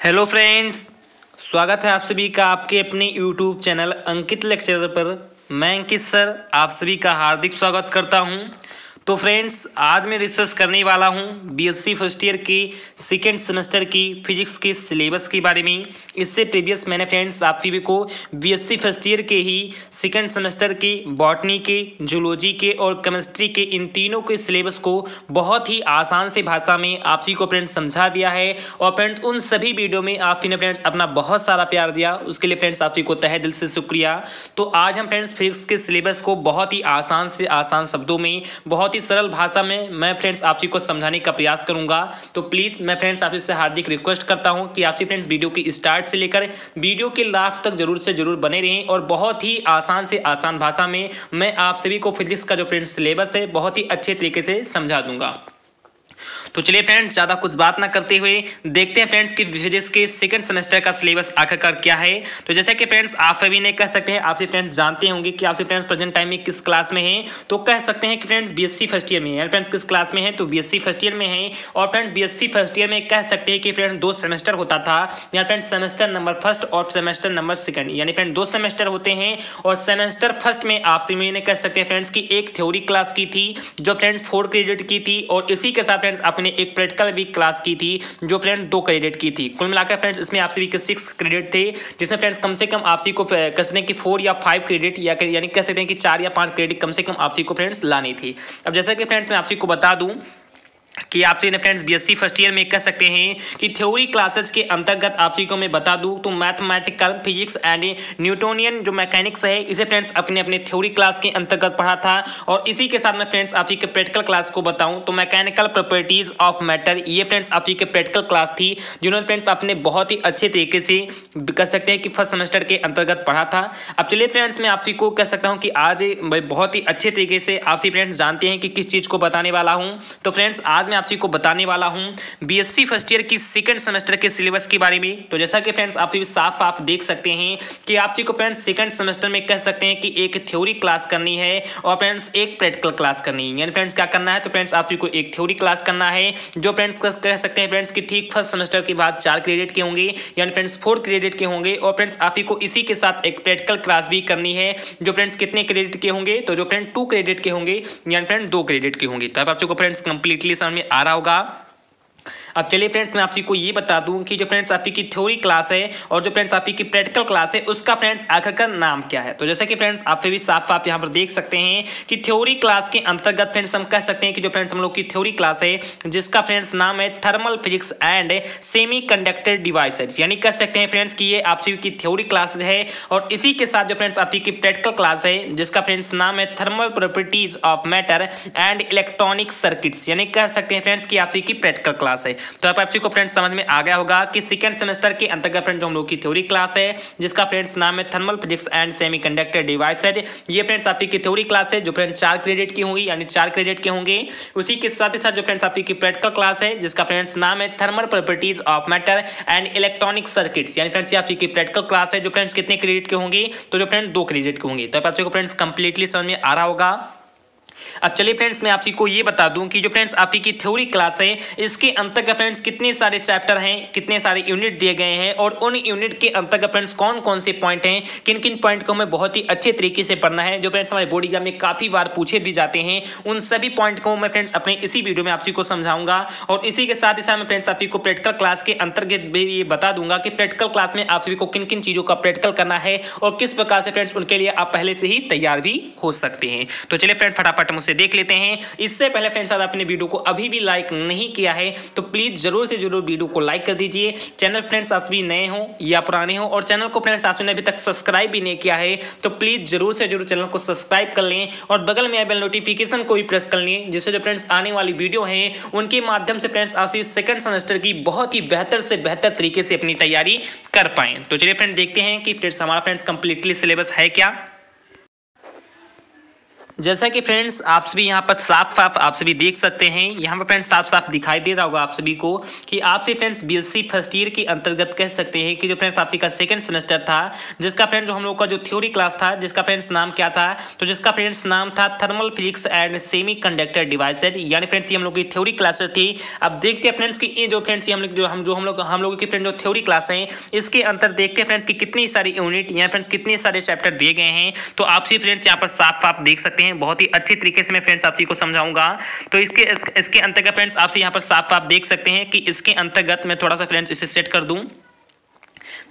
Hello friends, स्वागत है आप सभी का आपके अपने यूट्यूब चैनल अंकित लेक्चरर पर। मैं अंकित सर आप सभी का हार्दिक स्वागत करता हूं। तो फ्रेंड्स, आज मैं डिस्कस करने वाला हूं बीएससी फर्स्ट ईयर की सेकेंड सेमेस्टर की फिजिक्स के सिलेबस के बारे में। इससे प्रीवियस मैंने फ्रेंड्स आप सभी को बीएससी फर्स्ट ईयर के ही सेकेंड सेमेस्टर के बॉटनी के, जूलॉजी के और केमिस्ट्री के इन तीनों के सिलेबस को बहुत ही आसान से भाषा में आप सभी को फ्रेंड्स समझा दिया है। और फ्रेंड्स उन सभी वीडियो में आप ने फ्रेंड्स अपना बहुत सारा प्यार दिया, उसके लिए फ्रेंड्स आप सभी को तहे दिल से शुक्रिया। तो आज हम फ्रेंड्स फिजिक्स के सिलेबस को बहुत ही आसान से आसान शब्दों में, बहुत ही सरल भाषा में मैं फ्रेंड्स आप सभी को समझाने का प्रयास करूंगा। तो प्लीज मैं फ्रेंड्स आप से हार्दिक रिक्वेस्ट करता हूं कि आप फ्रेंड्स वीडियो की स्टार्ट से लेकर वीडियो के लास्ट तक जरूर से जरूर बने रहें और बहुत ही आसान से आसान भाषा में मैं आप सभी को फिजिक्स का जो फ्रेंड्स सिलेबस है बहुत ही अच्छे तरीके से समझा दूंगा। तो चलिए फ्रेंड्स, ज़्यादा कुछ बात ना करते हुए देखते हैं फ्रेंड्स कि फिजिक्स के सेकंड सेमेस्टर का सिलेबस आखिरकार क्या है। तो जैसे कि फ्रेंड्स आप सभी ने कह सकते हैं, आपसे फ्रेंड्स जानते होंगे कि आपसे फ्रेंड्स प्रेजेंट टाइम में किस क्लास में हैं। तो कह सकते हैं कि फ्रेंड्स बीएससी फर्स्ट ईयर में है। फ्रेंड्स किस क्लास में है? तो बीएससी फर्स्ट ईयर में है। और फ्रेंड्स बीएससी फर्स्ट ईयर में कह सकते हैं कि फ्रेंड्स 2 सेमेस्टर होता था, या फ्रेंड्स सेमेस्टर नंबर फर्स्ट और सेमेस्टर नंबर सेकंड, यानी फ्रेंड्स 2 सेमेस्टर होते हैं। और सेमेस्टर फर्स्ट में आपसे मैंने कह सकते हैं फ्रेंड्स की एक थ्योरी क्लास की थी जो फ्रेंड्स 4 क्रेडिट की थी, और इसी के साथ फ्रेंड्स आपने एक प्रैक्टिकल वीक क्लास की थी जो फ्रेंड 2 क्रेडिट की थी। कुल मिलाकर फ्रेंड्स इसमें आप सभी के 6 क्रेडिट थे, जिसमें फ्रेंड्स कम से कम आप सभी को कह सकते हैं कि 4 या 5 क्रेडिट, या यानी कह सकते हैं कि 4 या 5 क्रेडिट कम से कम आप सभी को फ्रेंड्स लानी थी। अब जैसा कि फ्रेंड्स मैं आप सभी को बता दूं कि आपसे फ्रेंड्स बीएससी फर्स्ट ईयर में कह सकते हैं कि थ्योरी क्लासेस के अंतर्गत आप सभी को मैं बता दूं तो मैथमेटिकल, फिजिक्स एंड न्यूटोनियन जो मैकेनिक्स है इसे फ्रेंड्स अपने अपने थ्योरी क्लास के अंतर्गत पढ़ा था। और इसी के साथ मैं फ्रेंड्स आप सभी के प्रैक्टिकल क्लास को बताऊं तो मैकेनिकल प्रॉपर्टीज ऑफ मैटर, ये फ्रेंड्स आप सभी के प्रैक्टिकल क्लास थी जिन्होंने फ्रेंड्स आपने बहुत ही अच्छे तरीके से कह सकते हैं कि फर्स्ट सेमेस्टर के अंतर्गत पढ़ा था। अब चलिए फ्रेंड्स मैं आप सभी को कह सकता हूँ कि आज बहुत ही अच्छे तरीके से आप सभी फ्रेंड्स जानते हैं कि किस चीज़ को बताने वाला हूँ। तो फ्रेंड्स आज मैं आप सभी को बताने वाला हूं बीएससी फर्स्ट ईयर की सेकंड सेमेस्टर के सिलेबस के बारे में। तो जैसा कि फ्रेंड्स आप साफ साफ देख सकते हैं कि आप जी को फ्रेंड्स सेकंड सेमेस्टर में कह सकते हैं कि एक थ्योरी क्लास करनी है और फ्रेंड्स एक प्रैक्टिकल क्लास करनी है। यानी फ्रेंड्स क्या करना है? तो फ्रेंड्स आप जी को एक थ्योरी क्लास करना है जो फ्रेंड्स कह सकते हैं फ्रेंड्स कि ठीक फर्स्ट सेमेस्टर के बाद 4 क्रेडिट के होंगे, यानी फ्रेंड्स 4 क्रेडिट के होंगे। और फ्रेंड्स आप ही को इसी के साथ एक प्रैक्टिकल क्लास भी करनी है जो फ्रेंड्स कितने क्रेडिट के होंगे? तो जो फ्रेंड 2 क्रेडिट के होंगे, यानी फ्रेंड 2 क्रेडिट के होंगे। तो अब आप को फ्रेंड्स कंप्लीटली समझ में आ रहा होगा। अब चलिए फ्रेंड्स मैं आप सभी को ये बता दूं कि जो फ्रेंड्स आप की थ्योरी क्लास है और जो फ्रेंड्स आप की प्रैक्टिकल क्लास है उसका फ्रेंड्स आखिरकार नाम क्या है। तो जैसे कि फ्रेंड्स आप भी साफ साफ यहाँ पर देख सकते हैं कि थ्योरी क्लास के अंतर्गत फ्रेंड्स हम कह सकते हैं कि जो फ्रेंड्स हम लोग की थ्योरी क्लास है जिसका फ्रेंड्स नाम है thermal physics and semi conductor devices, यानी कह सकते हैं फ्रेंड्स कि ये आप सभी की थ्योरी क्लास है। और इसी के साथ जो फ्रेंड्स आप की प्रैक्टिकल क्लास है जिसका फ्रेंड्स नाम है thermal properties of matter and electronic circuits, यानी कह सकते हैं फ्रेंड्स कि आप सभी की प्रैक्टिकल क्लास है। तो आप सभी को फ्रेंड्स समझ में आ गया होगा कि सेकंड सेमेस्टर के अंतर्गत फ्रेंड्स जो हम लोग की थ्योरी क्लास है जिसका फ्रेंड्स नाम है thermal physics and semiconductor devices, ये फ्रेंड्स आप की थ्योरी क्लास है जो फ्रेंड्स 4 क्रेडिट की होंगी, यानी 4 क्रेडिट के होंगे। उसी के साथ ही साथ जो फ्रेंड्स आप की प्रैक्टिकल क्लास है जिसका फ्रेंड्स नाम है thermal properties of matter and electronic circuits, यानी फ्रेंड्स आप की प्रैक्टिकल क्लास है जो फ्रेंड्स कितने क्रेडिट के होंगे? तो जो फ्रेंड्स 2 क्रेडिट के होंगे। तो आप को फ्रेंड्स कंप्लीटली समझ में आ रहा होगा। अब चलिए फ्रेंड्स मैं आप सभी को ये बता दूं कि जो फ्रेंड्स आपकी की थ्योरी क्लास है इसके अंतर्गत फ्रेंड्स कितने सारे चैप्टर हैं, कितने सारे यूनिट दिए गए हैं और उन यूनिट के अंतर्गत फ्रेंड्स कौन कौन से पॉइंट हैं, किन किन पॉइंट को हमें बहुत ही अच्छे तरीके से पढ़ना है जो फ्रेंड्स हमारे बोर्ड एग्जाम में काफी बार पूछे भी जाते हैं। उन सभी पॉइंट को मैं फ्रेंड्स अपने इसी वीडियो में आप सभी को समझाऊंगा। और इसी के साथ ही साथ मैं फ्रेंड्स आप सभी को प्रैक्टिकल क्लास के अंतर्गत भी ये बता दूंगा कि प्रैक्टिकल क्लास में आप सभी को किन किन चीजों का प्रैक्टिकल करना है और किस प्रकार से फ्रेंड्स उनके लिए आप पहले से ही तैयार भी हो सकते हैं। तो चलिए फ्रेंड फटाफट मुझसे देख लेते हैं। इससे पहले फ्रेंड्स अगर आपने वीडियो को अभी भी लाइक नहीं किया है तो प्लीज जरूर से जरूर वीडियो को लाइक कर दीजिए। चैनल फ्रेंड्स आप भी नए हो या पुराने हो और चैनल को फ्रेंड्स आपने अभी तक सब्सक्राइब भी नहीं किया है तो प्लीज जरूर से जरूर चैनल को सब्सक्राइब कर लें और बगल में बेल नोटिफिकेशन को भी प्रेस कर लें, जिससे जो फ्रेंड्स आने वाली वीडियो है उनके माध्यम से फ्रेंड्स आप सेकंड सेमेस्टर की बहुत ही बेहतर से बेहतर तरीके से अपनी तैयारी कर पाए। तो चलिए फ्रेंड्स देखते हैं कि फ्रेंड्स हमारा फ्रेंड्स कंप्लीटली सिलेबस है क्या। जैसा कि फ्रेंड्स आप सभी यहाँ पर साफ साफ आप सभी देख सकते हैं, यहाँ पर फ्रेंड्स साफ साफ दिखाई दे रहा होगा आप सभी को कि आपसे फ्रेंड्स बीएससी फर्स्ट ईयर के अंतर्गत कह सकते हैं कि जो फ्रेंड्स आपकी का सेकंड सेमेस्टर था, जिसका फ्रेंड्स जो हम लोग का जो थ्योरी क्लास था, जिसका फ्रेंड्स नाम क्या था, तो जिसका फ्रेंड्स नाम था thermal physics and semi conductor devices, यानी फ्रेंड्स ये हम लोग की थ्योरी क्लासेस थी। अब देखते हैं फ्रेंड्स कि ये जो फ्रेंड्स हम लोग की फ्रेंड जो थ्योरी क्लास है, इसके अंतर देखते हैं फ्रेंड्स की कितनी सारी यूनिट या फ्रेंड्स कितने सारे चैप्टर दिए गए हैं। तो आप सभी फ्रेंड्स यहाँ पर साफ साफ देख सकते हैं, बहुत ही अच्छे तरीके से मैं फ्रेंड्स आप को समझाऊंगा। तो इसके अंतर्गत फ्रेंड्स आप यहाँ पर साफ साफ देख सकते हैं कि इसके अंतर्गत मैं थोड़ा सा फ्रेंड्स इसे सेट कर दूं,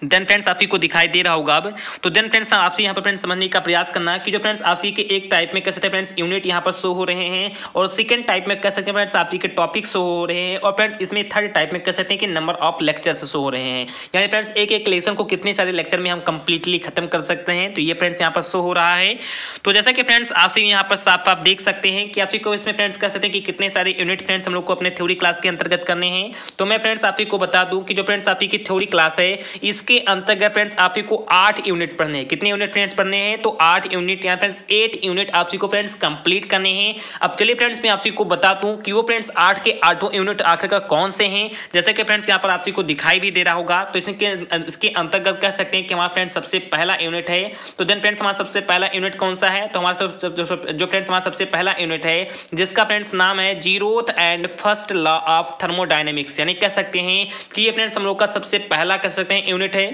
देन फ्रेंड्स आप को दिखाई दे रहा होगा अब। तो देन फ्रेंड्स आपसे यहाँ पर फ्रेंड्स समझने का प्रयास करना कि जो फ्रेंड्स आप के एक टाइप में कह सकते हैं फ्रेंड्स यूनिट यहाँ पर शो हो रहे हैं, और सेकंड टाइप में कह सकते हैं फ्रेंड्स आप के टॉपिक शो हो रहे हैं, और फ्रेंड्स इसमें थर्ड टाइप में कह सकते हैं कि नंबर ऑफ लेक्चर्स शो हो रहे हैं, यानी फ्रेंड्स एक एक लेसन को कितने सारे लेक्चर में हम कंप्लीटली खत्म कर सकते हैं। तो ये फ्रेंड्स यहाँ पर शो हो रहा है। तो जैसा कि फ्रेंड्स आप यहाँ पर साफ साफ देख सकते हैं कि आप को इसमें फ्रेंड्स कह सकते हैं कि कितने सारे यूनिट फ्रेंड्स हम लोग को अपने थ्योरी क्लास के अंतर्गत करने हैं। तो मैं फ्रेंड्स आप को बता दूं कि जो फ्रेंड्स आप की थ्योरी क्लास है, इसके अंतर्गत फ्रेंड्स आप को 8 यूनिट पढ़ने हैं। कितने यूनिट फ्रेंड्स पढ़ने हैं? तो 8 यूनिट या फ्रेंड्स 8 यूनिट आप को फ्रेंड्स कंप्लीट करने हैं। अब चलिए फ्रेंड्स मैं आप को बता दूं कि वो फ्रेंड्स 8 के 8 यूनिट आखिरकार कौन से हैं। जैसे कि फ्रेंड्स यहाँ पर आप को दिखाई भी दे रहा होगा। तो इसके अंतर्गत कह सकते हैं कि हमारा फ्रेंड्स सबसे पहला यूनिट है। तो देन फ्रेंड्स हमारा सबसे पहला यूनिट कौन सा है? तो हमारा जो फ्रेंड्स हमारा सबसे पहला यूनिट है, जिसका फ्रेंड्स नाम है zeroth and first law of thermodynamics, यानी कह सकते हैं कि ये फ्रेंड्स हम लोग का सबसे पहला कह सकते हैं यूनिट है।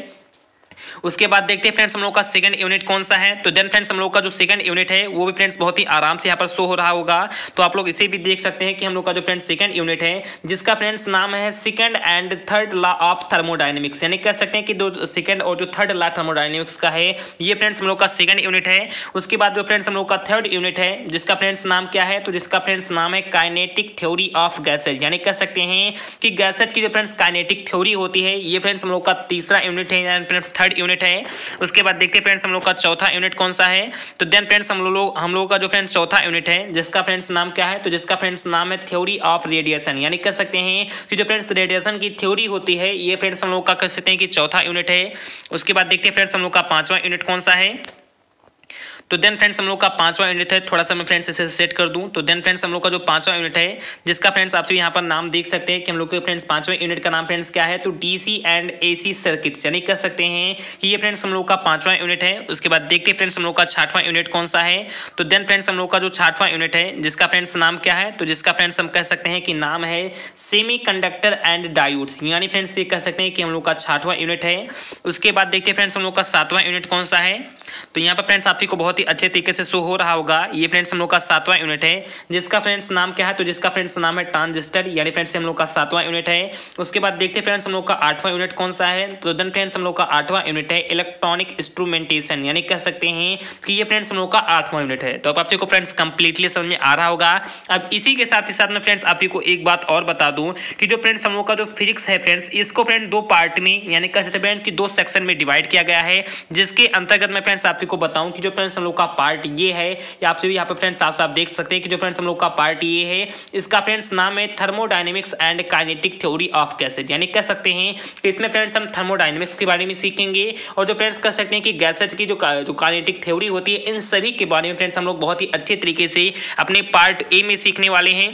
उसके बाद देखते हैं फ्रेंड्स हम लोग का सेकंड यूनिट कौन सा है। तो देन फ्रेंड्स हम लोग का जो सेकंड यूनिट है वो भी फ्रेंड्स बहुत ही आराम से यहाँ पर शो हो रहा होगा। तो आप लोग इसे भी देख सकते हैं कि हम लोग का जो फ्रेंड्स सेकंड यूनिट है, जिसका फ्रेंड्स नाम है second and third law of thermodynamics, यानी कह सकते हैं कि जो सेकंड और जो थर्ड लॉ थर्मोडायनेमिक्स का है, ये फ्रेंड्स हम लोग का सेकंड यूनिट है। उसके बाद जो फ्रेंड्स हम लोग का थर्ड यूनिट है, जिसका फ्रेंड्स नाम क्या है? तो जिसका फ्रेंड्स नाम है काइनेटिक थ्योरी ऑफ गैसेज, यानी कह सकते हैं कि गैसेज की जो फ्रेंड्स काइनेटिक थ्योरी होती है, ये फ्रेंड्स हम लोग का तीसरा यूनिट है, यानी थर्ड यूनिट है। उसके बाद देखते हैं फ्रेंड्स हम लोग का चौथा यूनिट कौन सा है। तो देन फ्रेंड्स हम लोग का जो फ्रेंड्स चौथा यूनिट है, जिसका फ्रेंड्स नाम क्या है? तो जिसका फ्रेंड्स नाम है थ्योरी ऑफ रेडिएशन, यानी कह सकते हैं कि जो फ्रेंड्स रेडिएशन की थ्योरी होती है, ये फ्रेंड्स हम लोग का कह सकते हैं कि चौथा यूनिट है। उसके बाद देखते हैं फ्रेंड्स हम लोग का पांचवा यूनिट कौन सा है। तो देन फ्रेंड्स हम लोग का पांचवा यूनिट है, थोड़ा सा मैं फ्रेंड्स इसे सेट कर दूं। तो देन फ्रेंड्स हम लोग का जो पांचवा यूनिट है, जिसका फ्रेंड्स आप यहाँ पर नाम देख सकते हैं कि हम लोग के फ्रेंड्स पांचवा यूनिट का नाम फ्रेंड्स क्या है? तो डीसी एंड एसी सर्किट्स, यानी कह सकते हैं कि ये फ्रेंड्स हम लोग का पांचवा यूनिट है। उसके बाद देखते हैं फ्रेंड्स हम लोग का छठवां यूनिट कौन सा है। तो देन फ्रेंड्स हम लोग का जो छठवां यूनिट है, जिसका फ्रेंड्स नाम क्या है? तो जिसका फ्रेंड्स हम कह सकते हैं कि नाम है सेमी कंडक्टर एंड डायोड्स, यानी फ्रेंड्स ये कह सकते हैं कि हम लोग का छठवां यूनिट है। उसके बाद देखते हैं फ्रेंड्स हम लोग का सातवां यूनिट कौन सा है। तो यहाँ पर फ्रेंड्स आप को बहुत ही अच्छे तरीके से हो रहा होगा, ये फ्रेंड्स हम लोग का सातवां यूनिट है, जिसका फ्रेंड्स नाम क्या है? तो जिसका फ्रेंड्स नाम है ट्रांजिस्टर, यानी फ्रेंड्स हम लोग का सातवां यूनिट है। उसके बाद देखते हैं फ्रेंड्स हम लोग का आठवां यूनिट कौन सा है। तो देन फ्रेंड्स हम लोग का आठवां यूनिट है इलेक्ट्रॉनिक इंस्ट्रूमेंटेशन, यानी कह सकते हैं कि ये फ्रेंड्स हम लोग का आठवां यूनिट है। तो अब आपको फ्रेंड्स कंप्लीटली समझ में आ रहा होगा। अब इसी के साथ ही साथ में फ्रेंड्स आपको एक बात और बता दूं कि जो फ्रेंड्स हम लोग का जो फिजिक्स है फ्रेंड्स, इसको फ्रेंड दो पार्ट में, यानी कह सकते हैं फ्रेंड्स कि दो सेक्शन में डिवाइड किया गया है, जिसके अंतर्गत मैं फ्रेंड्स आपको बताऊं कि जो फ्रेंड्स हम लोग का पार्ट ये है, या आपसे भी यहाँ पे फ्रेंड्स साफ साफ देख सकते हैं कि जो फ्रेंड्स हम लोग का पार्ट ये है, इसका फ्रेंड्स नाम है thermodynamics and kinetic theory of gases, यानी कह सकते हैं कि इसमें फ्रेंड्स हम थर्मोडायनेमिक्स के बारे में सीखेंगे, और जो फ्रेंड्स कह सकते हैं कि गैसेज की जो काइनेटिक थ्योरी होती है, इन सभी के बारे में फ्रेंड्स हम लोग बहुत ही अच्छे तरीके से अपने पार्ट ए में सीखने वाले हैं।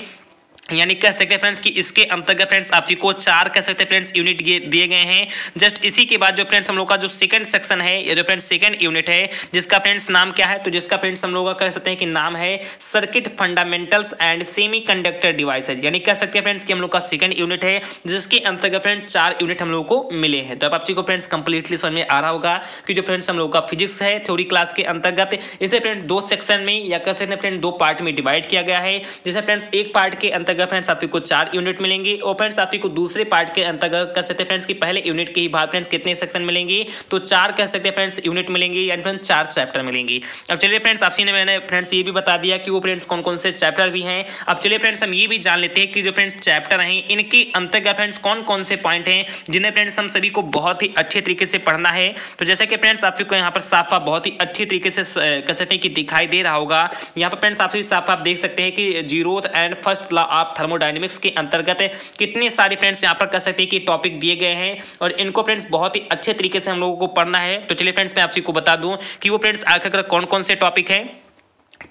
यानी कह सकते हैं फ्रेंड्स कि इसके अंतर्गत फ्रेंड्स आपको 4 कह सकते हैं फ्रेंड्स यूनिट दिए गए हैं। जस्ट इसी के बाद जो फ्रेंड्स हम लोग का जो सेकंड सेक्शन है, या जो फ्रेंड्स सेकंड यूनिट है, जिसका फ्रेंड्स नाम क्या है? तो जिसका फ्रेंड्स हम लोग का कह सकते हैं कि नाम है circuit fundamentals and semiconductor devices, यानी कह सकते हैं फ्रेंड्स कि हम लोग का सेकंड यूनिट है, जिसके अंतर्गत फ्रेंड्स 4 यूनिट हम लोग को मिले हैं। तो अब आपको फ्रेंड्स कंप्लीटली समझ में आ रहा होगा कि जो फ्रेंड्स हम लोग का फिजिक्स है थ्योरी क्लास के अंतर्गत, इसे फ्रेंड्स दो सेक्शन में या कह सकते हैं फ्रेंड्स दो पार्ट में डिवाइड किया गया है। जैसे फ्रेंड्स एक पार्ट के अंतर्गत फ्रेंड्स आपको 4 यूनिट मिलेंगे, और फ्रेंड्स आपको दूसरे पार्ट के अंतर्गत कह सकते हैं फ्रेंड्स कि पहले यूनिट के ही बाद फ्रेंड्स कितने सेक्शन मिलेंगे? तो 4 कह सकते हैं फ्रेंड्स यूनिट मिलेंगे, यानी फ्रेंड्स 4 चैप्टर मिलेंगे। अब चलिए फ्रेंड्स आपसे मैंने फ्रेंड्स ये भी बता दिया कि वो फ्रेंड्स कौन कौन से चैप्टर भी हैं। अब चलिए फ्रेंड्स हम ये भी जान लेते हैं कि जो फ्रेंड्स चैप्टर हैं, इनके अंतर्गत फ्रेंड्स कौन कौन से पॉइंट हैं जिन्हें फ्रेंड्स हम सभी को बहुत ही अच्छे तरीके से पढ़ना है। तो जैसे कि फ्रेंड्स आपको यहाँ पर साफ साफ बहुत ही अच्छी तरीके से कह सकते हैं कि दिखाई दे रहा होगा। यहाँ पर फ्रेंड्स आप साफ साफ देख सकते हैं कि zeroth and first law of thermodynamics के अंतर्गत कितने सारे फ्रेंड्स यहाँ पर कह सकते हैं कि टॉपिक दिए गए हैं, और इनको फ्रेंड्स बहुत ही अच्छे तरीके से हम लोगों को पढ़ना है। तो चलिए फ्रेंड्स मैं आपको बता दूं कि वो फ्रेंड्स आखिर कौन कौन से टॉपिक हैं।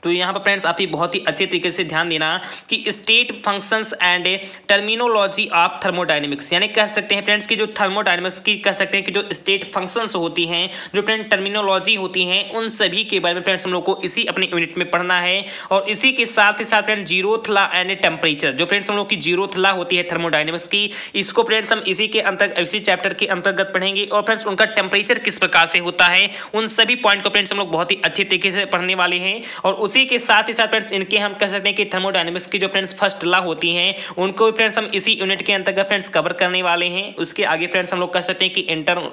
तो यहाँ पर फ्रेंड्स आप बहुत ही अच्छे तरीके से ध्यान देना कि state functions and terminology of thermodynamics, यानी कह सकते हैं फ्रेंड्स कि जो थर्मोडायनेमिक्स की कह सकते हैं कि जो स्टेट फंक्शंस होती हैं, जो फ्रेंड टर्मिनोलॉजी होती हैं, उन सभी के बारे में फ्रेंड्स हम लोग को इसी अपने यूनिट में पढ़ना है। और इसी के साथ ही साथ friend zeroth law and temperature, जो फ्रेंड्स हम लोग की जीरोथ लॉ होती है थर्मोडायनेमिक्स की, इसको फ्रेंड्स हम इसी के अंतर्गत इसी चैप्टर के अंतर्गत पढ़ेंगे। और फ्रेंड्स उनका टेम्परेचर किस प्रकार से होता है, उन सभी पॉइंट को फ्रेंड्स हम लोग बहुत ही अच्छे तरीके से पढ़ने वाले हैं। और उसी के साथ ही साथ फ्रेंड्स इनके हम कह सकते हैं कि थर्मोडायनेमिक्स की जो फ्रेंड्स फर्स्ट लॉ होती हैं, उनको भी फ्रेंड्स हम इसी यूनिट के अंतर्गत फ्रेंड्स कवर करने वाले हैं। उसके आगे फ्रेंड्स हम लोग कह सकते हैं कि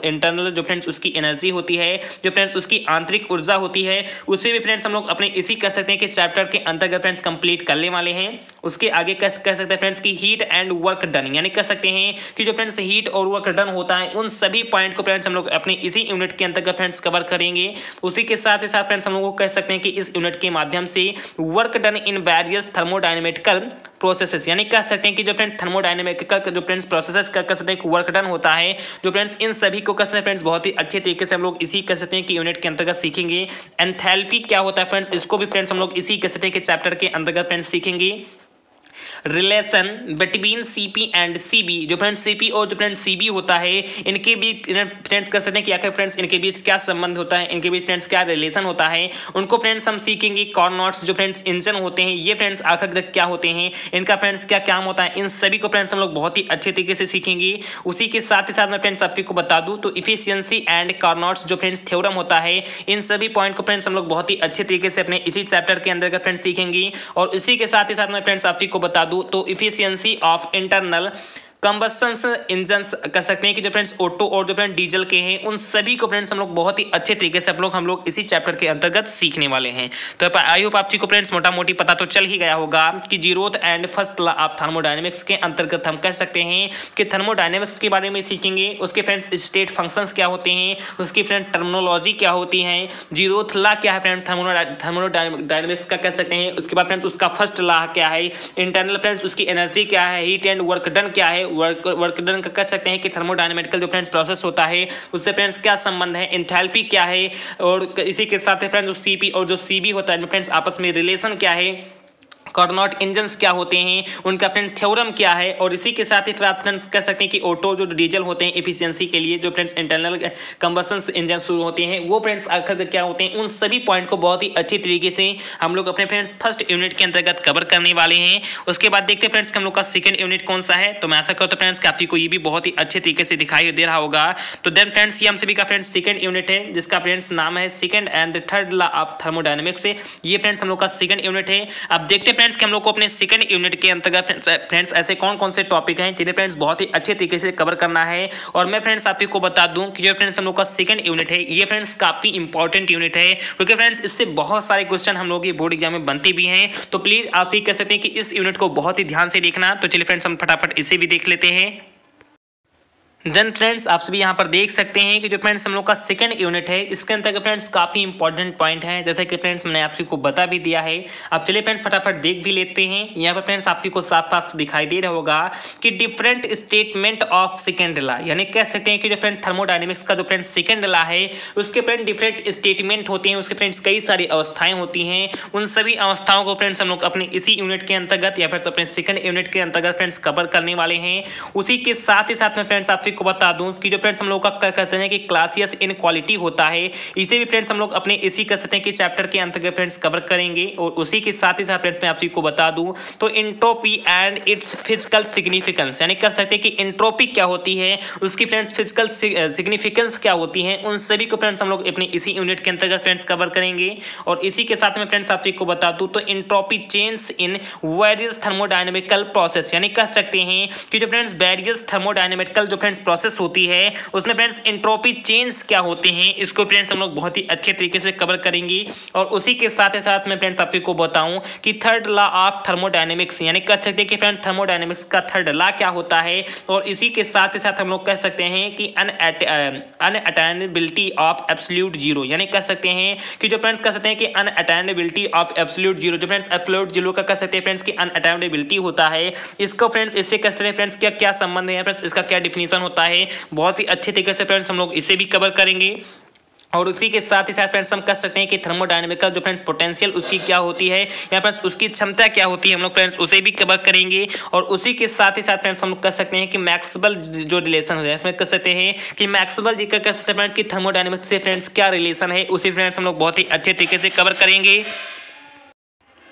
इंटरनल जो फ्रेंड्स उसकी एनर्जी होती है, जो फ्रेंड्स उसकी आंतरिक ऊर्जा होती है, उसे भी फ्रेंड्स हम लोग अपने इसी कह सकते हैं कि चैप्टर के अंतर्गत फ्रेंड्स कंप्लीट करने वाले हैं। उसके आगे कह सकते हैं फ्रेंड्स की हीट एंड वर्क डन, यानी कह सकते हैं कि जो फ्रेंड्स हीट और वर्क डन होता है, उन सभी पॉइंट को फ्रेंड्स हम लोग अपने इसी यूनिट के अंतर्गत फ्रेंड्स कवर करेंगे। उसी के साथ ही साथ फ्रेंड्स हम लोग को कह सकते हैं कि इस यूनिट के माध्यम से work done in various thermodynamical processes, यानी कह सकते हैं कि जो फ्रेंड थर्मोडायनेमिकल जो फ्रेंड्स प्रोसेसेस का कह सकते हैं कि वर्क डन होता है, जो फ्रेंड्स इन सभी को कह सकते हैं फ्रेंड्स बहुत ही अच्छे तरीके से हम लोग इसी कह सकते हैं कि यूनिट के अंतर्गत सीखेंगे। एंथैल्पी क्या होता है फ्रेंड्स, इसको भी फ्रेंड्स हम लोग इसी कह सकते हैं कि चैप्टर के अंतर्गत फ्रेंड्स सीखेंगे। Relation between CP and CB, जो फ्रेंड्स सीपी और जो फ्रेंड्स सीबी होता है, इनके भी फ्रेंड्स कह सकते हैं कि आखिर फ्रेंड्स इनके बीच क्या संबंध होता है, इनके बीच फ्रेंड्स क्या रिलेशन होता है, उनको फ्रेंड्स हम सीखेंगे। कार्नोट्स जो फ्रेंड्स इंजन होते हैं, ये फ्रेंड्स आखिर क्या होते हैं, इनका फ्रेंड्स क्या काम होता है, इन सभी को फ्रेंड्स हम लोग बहुत ही अच्छे तरीके से सीखेंगे। उसी के साथ ही साथ मैं फ्रेंड्स आपको बता दूं तो इफिशियंसी एंड कार्नोट्स जो फ्रेंड्स थ्योरम होता है, इन सभी पॉइंट को फ्रेंड्स हम लोग बहुत ही अच्छे तरीके से अपने इसी चैप्टर के अंदर फ्रेंड्स सीखेंगे। और इसी के साथ ही साथ मैं फ्रेंड्स आपको बता दूं तो efficiency of internal combustion engines कह सकते हैं कि जो फ्रेंड्स ऑटो और जो फ्रेंड डीजल के हैं, उन सभी को फ्रेंड्स हम लोग बहुत ही अच्छे तरीके से हम लोग इसी चैप्टर के अंतर्गत सीखने वाले हैं। तो आई होप आपको फ्रेंड्स मोटा मोटी पता तो चल ही गया होगा कि zeroth and first law of thermodynamics के अंतर्गत हम कह सकते हैं कि थर्मोडायनेमिक्स के बारे में सीखेंगे। उसके फ्रेंड्स स्टेट फंक्शंस क्या होते हैं, उसकी फ्रेंड टर्मिनोलॉजी क्या होती है, जीरोथ लॉ क्या है फ्रेंड्स थर्मोडायनेमिक्स का कह सकते हैं। उसके बाद फ्रेंड्स उसका फर्स्ट लॉ क्या है, इंटरनल फ्रेंड्स उसकी एनर्जी क्या है, हीट एंड वर्क डन क्या है, वर्क डन का कह सकते हैं कि थर्मोडायनेमिकल जो फ्रेंड्स प्रोसेस होता है उससे फ्रेंड्स क्या संबंध है, एंथैल्पी क्या है, और इसी के साथ फ्रेंड्स जो सीपी और जो सीबी होता है फ्रेंड्स आपस में रिलेशन क्या है, कार्नोट इंजन्स क्या होते हैं, उनका फ्रेंड थ्योरम क्या है। और इसी के साथ ही फिर आप फ्रेंड्स कह सकते हैं कि ऑटो जो डीजल होते हैं एफिशिएंसी के लिए, जो फ्रेंड्स इंटरनल कंबशन इंजन शुरू होते हैं, वो फ्रेंड्स आखिर क्या होते हैं, उन सभी पॉइंट को बहुत ही अच्छी तरीके से हम लोग अपने फ्रेंड्स फर्स्ट यूनिट के अंतर्गत कवर करने वाले हैं। उसके बाद देखते हैं फ्रेंड्स कि हम लोग का सेकंड यूनिट कौन सा है। तो मैं आशा करता हूं फ्रेंड्स कि आपको ये भी बहुत ही अच्छे तरीके से दिखाई दे रहा होगा। तो देन फ्रेंड्स ये हम सभी का फ्रेंड्स सेकंड यूनिट है, जिसका फ्रेंड्स नाम है second and third law of thermodynamics. ये फ्रेंड्स हम लोग का सेकंड यूनिट है। अब देखते हैं फ्रेंड्स कि हम लोग को अपने सेकंड यूनिट के अंतर्गत फ्रेंड्स ऐसे कौन कौन से टॉपिक हैं जिन्हें फ्रेंड्स बहुत ही अच्छे तरीके से कवर करना है। और मैं फ्रेंड्स आपको बता दूं कि जो फ्रेंड्स हम लोग का सेकंड यूनिट है, ये फ्रेंड्स काफी इंपॉर्टेंट यूनिट है, क्योंकि फ्रेंड्स इससे बहुत सारे क्वेश्चन हम लोग ये बोर्ड एग्जाम में बनते भी हैं। तो प्लीज आप ये कह सकते हैं कि इस यूनिट को बहुत ही ध्यान से देखना। तो चलिए फ्रेंड्स हम फटाफट इसे भी देख लेते हैं। देन फ्रेंड्स आप सभी यहाँ पर देख सकते हैं कि जो फ्रेंड्स हम लोग का सेकंड यूनिट है, इसके अंतर्गत फ्रेंड्स काफी इंपॉर्टेंट पॉइंट है, जैसे कि फ्रेंड्स मैंने आपको बता भी दिया है। अब चलिए फ्रेंड्स फटाफट देख भी लेते हैं। यहाँ पर फ्रेंड्स आपको साफ साफ दिखाई दे रहा होगा कि different statement of second law, यानी कह सकते हैं कि जो फ्रेंड थर्मोडायनेमिक्स का जो फ्रेंड्स सेकंड लॉ है, उसके फ्रेंड डिफरेंट स्टेटमेंट होते हैं, उसके फ्रेंड्स कई सारी अवस्थाएं होती हैं। उन सभी अवस्थाओं को फ्रेंड्स हम लोग अपने इसी यूनिट के अंतर्गत या फिर अपने सेकंड यूनिट के अंतर्गत फ्रेंड्स कवर करने वाले हैं। उसी के साथ ही साथ में फ्रेंड्स आपको बता दूं कि जो फ्रेंड्स हम लोग का कहते हैं कि क्लासियस इनक्वालिटी होता है, इसे भी फ्रेंड्स हम लोग अपने इसी कहते हैं कि चैप्टर के अंतर्गत फ्रेंड्स कवर करेंगे। और उसी के साथ ही साथ फ्रेंड्स मैं आपको बता दूं तो entropy and it's physical significance, यानी कह सकते हैं कि एंट्रोपी क्या होती है, उसकी फ्रेंड्स फिजिकल सिग्निफिकेंस क्या होती है, उन सभी को फ्रेंड्स हम लोग अपने इसी यूनिट के अंतर्गत फ्रेंड्स कवर करेंगे। और इसी के साथ में फ्रेंड्स आपको बता दूं तो entropy change in various thermodynamical process, यानी कह सकते हैं कि जो फ्रेंड्स वेरियस थर्मोडायनेमिकल जो फ्रेंड्स प्रोसेस होती है, उसमें फ्रेंड्स एंट्रोपी चेंज क्या होते हैं, इसको फ्रेंड्स हम लोग बहुत ही अच्छे तरीके से कवर करेंगे। और उसी के साथ ही साथ में फ्रेंड्स आपको बताऊं कि थर्ड लॉ ऑफ थर्मोडायनेमिक्स, यानी कह सकते हैं कि फ्रेंड थर्मोडायनेमिक्स का थर्ड लॉ क्या होता है। और इसी के साथ ही साथ हम लोग कह सकते हैं कि अनअटेनेबिलिटी ऑफ एब्सोल्यूट जीरो, यानी कह सकते हैं कि जो फ्रेंड्स कह सकते हैं कि अनअटेनेबिलिटी ऑफ एब्सोल्यूट जीरो, जो फ्रेंड्स एब्सोल्यूट जीरो का कह सकते हैं फ्रेंड्स की अनअटेनेबिलिटी होता है, इसको फ्रेंड्स इससे कह सकते हैं फ्रेंड्स क्या क्या संबंध है फ्रेंड्स, इसका क्या डिफिनीशन होता है, बहुत ही अच्छे तरीके से फ्रेंड्स हम लोग इसे भी कवर करेंगे। और उसी के साथ ही साथ फ्रेंड्स हम कह सकते हैं कि थर्मोडायनेमिकल जो फ्रेंड्स पोटेंशियल उसकी क्या होती है या फ्रेंड्स उसकी क्षमता क्या होती है, हम लोग फ्रेंड्स उसे भी कवर करेंगे। और उसी के साथ ही साथ फ्रेंड्स हम लोग कह सकते हैं कि मैक्सवेल जो रिलेशन है इसमें कह सकते हैं कि मैक्सवेल जी का कह सकते हैं फ्रेंड्स कि थर्मोडायनेमिक्स से फ्रेंड्स क्या रिलेशन है, उसे फ्रेंड्स हम लोग बहुत ही अच्छे तरीके से कवर करेंगे।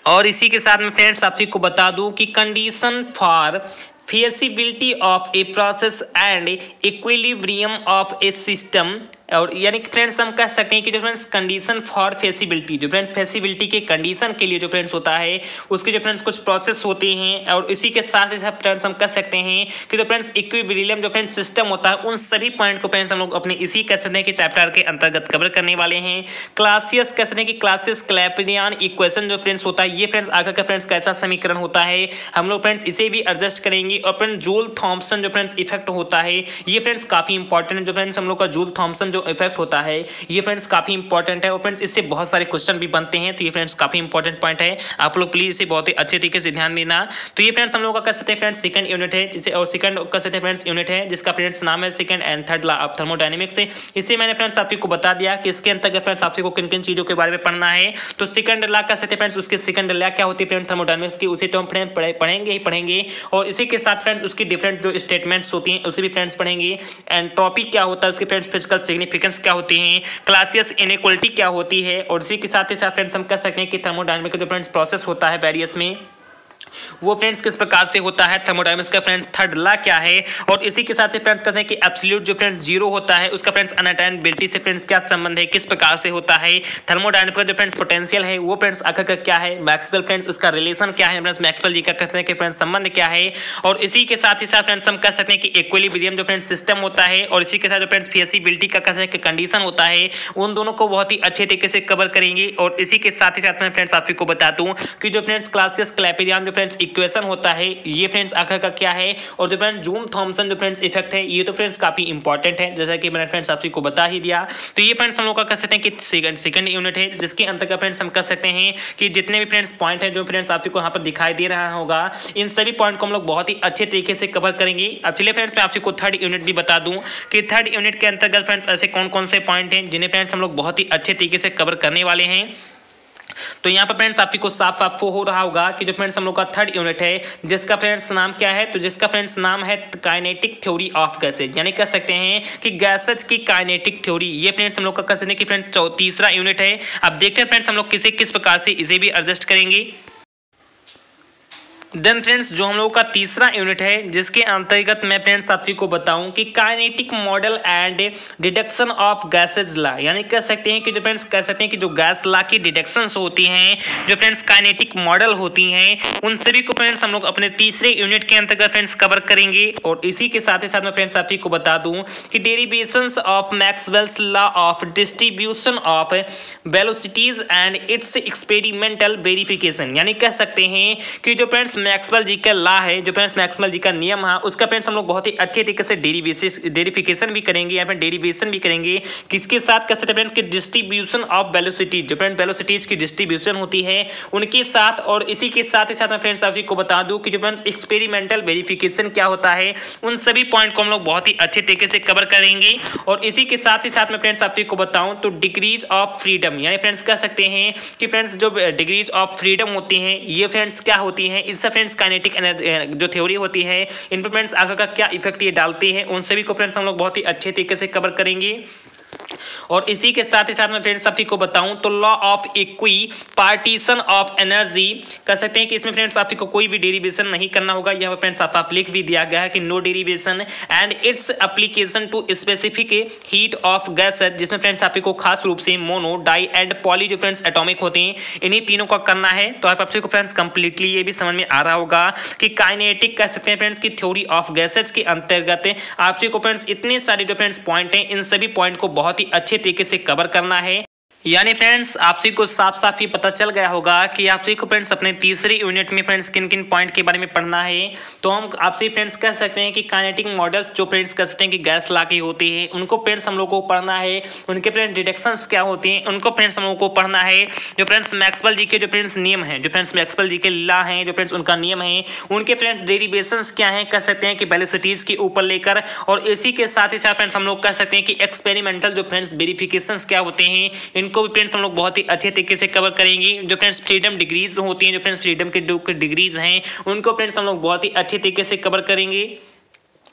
और इसी के साथ में फ्रेंड्स आप को बता दूं कि condition for feasibility of a process and equilibrium of a system, और यानी कि फ्रेंड्स हम कह सकते हैं कि जो फ्रेंड्स कंडीशन फॉर फेसिबिलिटी, जो फ्रेंड्स फेसिबिलिटी के कंडीशन के लिए जो फ्रेंड्स होता है उसके जो फ्रेंड्स कुछ प्रोसेस होते हैं। और इसी के साथ ही साथ फ्रेंड्स हम कह सकते हैं कि जो फ्रेंड्स इक्विलिब्रियम जो फ्रेंड्स सिस्टम होता है उन सभी पॉइंट को फ्रेंड्स हम लोग अपने इसी कह सकते हैं कि चैप्टर के अंतर्गत कवर करने वाले हैं। क्लासियस कह सकते हैं कि क्लासियस क्लैपेरियन इक्वेशन जो फ्रेंड्स होता है ये फ्रेंड्स आकर का फ्रेंड्स कैसा समीकरण होता है, हम लोग फ्रेंड्स इसे भी एडजस्ट करेंगे। और फ्रेंड्स जूल थॉम्सन जो फ्रेंड्स इफेक्ट होता है ये फ्रेंड्स काफी इंपॉर्टेंट है। जो फ्रेंड्स हम लोग का जूल थॉम्सन जो इफेक्ट होता है ये फ्रेंड्स काफी इंपॉर्टेंट है और फ्रेंड्स इससे बहुत सारे क्वेश्चन भी बनते हैं, तो ये फ्रेंड्स काफी इंपॉर्टेंट पॉइंट है, आप लोग प्लीज इसे बहुत ही अच्छे तरीके से ध्यान देना। तो ये फ्रेंड्स हम लोग का कह सकते हैं फ्रेंड्स सेकंड यूनिट है जिसे, और सेकंड कह सकते हैं फ्रेंड्स यूनिट है जिसका फ्रेंड्स नाम है second and third law of thermodynamics. इसे मैंने फ्रेंड्स आपको बता दिया कि इसके अंतर्गत फ्रेंड्स आपको किन किन चीजों के बारे में पढ़ना है। तो सेकंड लॉ कह सकते हैं फ्रेंड्स उसके सेकंड लॉ क्या होती है फ्रेंड्स थर्मोडायनेमिक्स की, उसे तो हम फ्रेंड्स पढ़ेंगे ही पढ़ेंगे। और इसी के साथ फ्रेंड्स उसकी डिफरेंट जो स्टेटमेंट्स होती हैं उसे भी फ्रेंड्स पढ़ेंगे। एंट्रोपी क्या होता है, उसके फ्रेंड्स फिजिकल सिग्निफिकेंस क्या होती है, क्लासियस इनइक्वालिटी क्या होती है। और इसी के साथ ही साथ फ्रेंड्स हम कह सकते हैं कि थर्मोडायनेमिक्स जो फ्रेंड्स प्रोसेस होता है वेरियस में वो फ्रेंड्स किस प्रकार से होता है, थर्मोडायनेमिक्स का फ्रेंड्स थर्ड लॉ क्या है। और इसी के साथ ही फ्रेंड्स कहते हैं कि एब्सोल्यूट जो फ्रेंड्स जीरो होता है उसका फ्रेंड्स अनअटेनेबिलिटी से फ्रेंड्स क्या संबंध है, किस प्रकार से होता है। थर्मोडायनेमिक्स का जो फ्रेंड्स पोटेंशियल है वो फ्रेंड्स आखिर का क्या है, मैक्सवेल फ्रेंड्स उसका रिलेशन क्या है, फ्रेंड्स मैक्सवेल जी का कहते हैं कि फ्रेंड्स संबंध क्या है। और इसी के साथ ही साथ फ्रेंड्स हम कह सकते हैं कि इक्विलिब्रियम जो फ्रेंड्स सिस्टम होता है और इसी के साथ जो फ्रेंड्स फेसिबिलिटी का कहते हैं कि कंडीशन होता है, उन दोनों को बहुत ही अच्छे तरीके से कवर करेंगे। और इसी के साथ ही साथ मैं फ्रेंड्स आपको बता दूं कि जो फ्रेंड्स क्लासियस क्लैपेरियन जो फ्रेंड्स इक्वेशन होता है ये फ्रेंड्स आखिर का क्या है। और जो फ्रेंड्स जूल थॉम्सन जो फ्रेंड्स इफेक्ट है ये तो फ्रेंड्स काफी इंपॉर्टेंट है, जैसा कि मैंने फ्रेंड्स आपको बता ही दिया। तो ये फ्रेंड्स हम लोग का कह सकते हैं कि सेकंड यूनिट है जिसके अंतर्गत फ्रेंड्स हम कह सकते हैं कि जितने भी फ्रेंड्स पॉइंट है जो फ्रेंड्स आपको यहाँ पर दिखाई दे रहा होगा इन सभी पॉइंट को हम लोग बहुत ही अच्छे तरीके से कवर करेंगे। अब चलिए फ्रेंड्स मैं आपको थर्ड यूनिट भी बता दूं कि थर्ड यूनिट के अंतर्गत फ्रेंड्स ऐसे कौन कौन से पॉइंट हैं जिन्हें फ्रेंड्स हम लोग बहुत ही अच्छे तरीके से कवर करने वाले हैं। तो यहाँ पर फ्रेंड्स आपको साफ साफ हो रहा होगा कि जो फ्रेंड्स हम लोग का थर्ड यूनिट है जिसका फ्रेंड्स नाम क्या है, तो जिसका फ्रेंड्स नाम है काइनेटिक थ्योरी ऑफ गैसेज, यानी कह सकते हैं कि गैसेज की काइनेटिक थ्योरी। ये फ्रेंड्स हम लोग का कह सकते हैं कि फ्रेंड्स तीसरा यूनिट है। अब देखते हैं फ्रेंड्स हम लोग किस प्रकार से इसे भी एडजस्ट करेंगे। देन फ्रेंड्स जो हम लोगों का तीसरा यूनिट है जिसके अंतर्गत मैं फ्रेंड्स आपको बताऊं कि kinetic model and deduction of gases law, यानी कह सकते हैं कि जो फ्रेंड्स कह सकते हैं कि जो गैस लॉ की डिडक्शंस होती हैं, जो फ्रेंड्स काइनेटिक मॉडल होती हैं, उन सभी को फ्रेंड्स हम लोग अपने तीसरे यूनिट के अंतर्गत फ्रेंड्स कवर करेंगे। और इसी के साथ ही साथ मैं फ्रेंड्स आपको बता दूं कि derivations of Maxwell's law of distribution of velocities and it's experimental verification, यानी कह सकते हैं कि जो फ्रेंड्स मैक्सवेल जी का लॉ है, जो फ्रेंड्स मैक्सवेल जी का नियम है उसका फ्रेंड्स हम लोग बहुत ही अच्छे तरीके से डेरिवेशन भी करेंगे या फिर डेरिवेशन भी करेंगे किसके साथ, कह सकते हैं फ्रेंड्स कि डिस्ट्रीब्यूशन ऑफ वेलोसिटी, जो फ्रेंड्स वेलोसिटीज की डिस्ट्रीब्यूशन होती है उनके साथ। और इसी के साथ ही साथ मैं फ्रेंड्स आपको बता दूं कि जो फ्रेंड्स एक्सपेरिमेंटल वेरिफिकेशन क्या होता है उन सभी पॉइंट को हम लोग बहुत ही अच्छे तरीके से कवर करेंगे। और इसी के साथ ही साथ मैं फ्रेंड्स आपको बताऊं तो डिग्रीज ऑफ फ्रीडम, यानी फ्रेंड्स कह सकते हैं कि फ्रेंड्स जो डिग्रीज ऑफ फ्रीडम होती हैं ये फ्रेंड्स क्या होती हैं, इससे फ्रेंड्स काइनेटिक जो थ्योरी होती है इन पर फ्रेंड्स आगे का क्या इफेक्ट ये डालती है उन सभी को फ्रेंड्स हम लोग बहुत ही अच्छे तरीके से कवर करेंगे। और इसी के साथ ही साथ मैं फ्रेंड्स आपको बताऊं तो law of equi partition of energy, कह सकते हैं कि इसमें फ्रेंड्स आपको कोई भी डेरिवेशन नहीं करना होगा, यह फ्रेंड्स आप लिख भी दिया गया है कि no derivation and its application to specific heat of gases, जिसमें फ्रेंड्स आपको खास रूप से मोनो डाई एंड पॉली जो फ्रेंड्स एटॉमिक होते हैं इन्हीं तीनों का करना है। तो आपको फ्रेंड्स कंप्लीटली ये भी समझ में आ रहा होगा कि काइनेटिक कह सकते हैं फ्रेंड्स की थ्योरी ऑफ गैसेज के अंतर्गत आपको फ्रेंड्स इतने सारे जो फ्रेंड्स पॉइंट हैं इन सभी पॉइंट को बहुत ही अच्छे तरीके से कवर करना है। यानी फ्रेंड्स आप सभी को साफ साफ ये पता चल गया होगा कि आप सभी को फ्रेंड्स अपने तीसरी यूनिट में फ्रेंड्स किन किन पॉइंट के बारे में पढ़ना है। तो हम आप सभी फ्रेंड्स कह सकते हैं कि काइनेटिक मॉडल्स जो फ्रेंड्स कह सकते हैं कि गैस ला की होती है उनको फ्रेंड्स हम लोग को पढ़ना है। उनके फ्रेंड्स डिटेक्शंस क्या होती हैं उनको फ्रेंड्स हम लोग को पढ़ना है। जो फ्रेंड्स मैक्सवेल जी के जो फ्रेंड्स नियम है, जो फ्रेंड्स मैक्सवेल जी के लॉ हैं, जो फ्रेंड्स उनका नियम है, उनके फ्रेंड्स डेरिवेशंस क्या है कह सकते हैं कि वेलोसिटीज के ऊपर लेकर, और इसी के साथ ही साथ फ्रेंड्स हम लोग कह सकते हैं कि एक्सपेरिमेंटल जो फ्रेंड्स वेरिफिकेशंस क्या होते हैं इनको भी फ्रेंड्स हम लोग बहुत ही अच्छे तरीके से कवर करेंगे। जो फ्रेंड्स फ्रीडम डिग्रीज होती हैं, जो फ्रेंड्स फ्रीडम के जो डिग्रीज हैं उनको फ्रेंड्स हम लोग बहुत ही अच्छे तरीके से कवर करेंगे।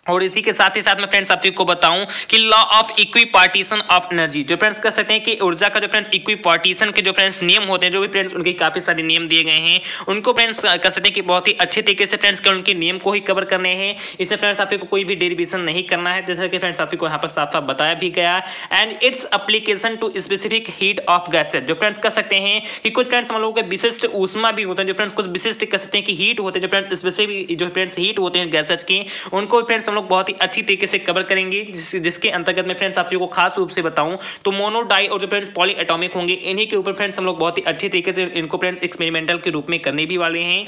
और इसी के साथ ही साथ मैं फ्रेंड्स आप को बताऊं कि law of equi partition of energy, जो फ्रेंड्स कह सकते हैं कि ऊर्जा का जो फ्रेंड्स इक्वी पार्टीशन के जो फ्रेंड्स नियम होते हैं, जो भी फ्रेंड्स उनके काफी सारे नियम दिए गए हैं उनको फ्रेंड्स कह सकते हैं कि बहुत ही अच्छे तरीके से फ्रेंड्स के उनके नियम को ही कवर करने हैं। इसमें फ्रेंड्स आपको कोई भी डेरिवेशन नहीं करना है, जैसा कि फ्रेंड्स आपको यहाँ पर साफ साफ बताया भी गया। And its application to specific heat of gases, जो फ्रेंड्स कह सकते हैं कि कुछ फ्रेंड्स हम लोगों के विशिष्ट ऊष्मा भी होते हैं, जो फ्रेंड्स कुछ विशिष्ट कह सकते हैं कि हीट होते हैं, जो फ्रेंड्स स्पेसिफिक जो फ्रेंड्स हीट होते हैं गैसेज के, उनको फ्रेंड्स हम लोग बहुत ही अच्छी से कवर करेंगे। जिसके अंतर्गत में फ्रेंड्स आप को खास रूप से बताऊं तो मोनो डाई और जो फ्रेंड्स पॉली एटॉमिक होंगे इन्हीं के ऊपर फ्रेंड्स हम लोग बहुत ही अच्छे तरीके से इनको फ्रेंड्स एक्सपेरिमेंटल के रूप में करने भी वाले हैं।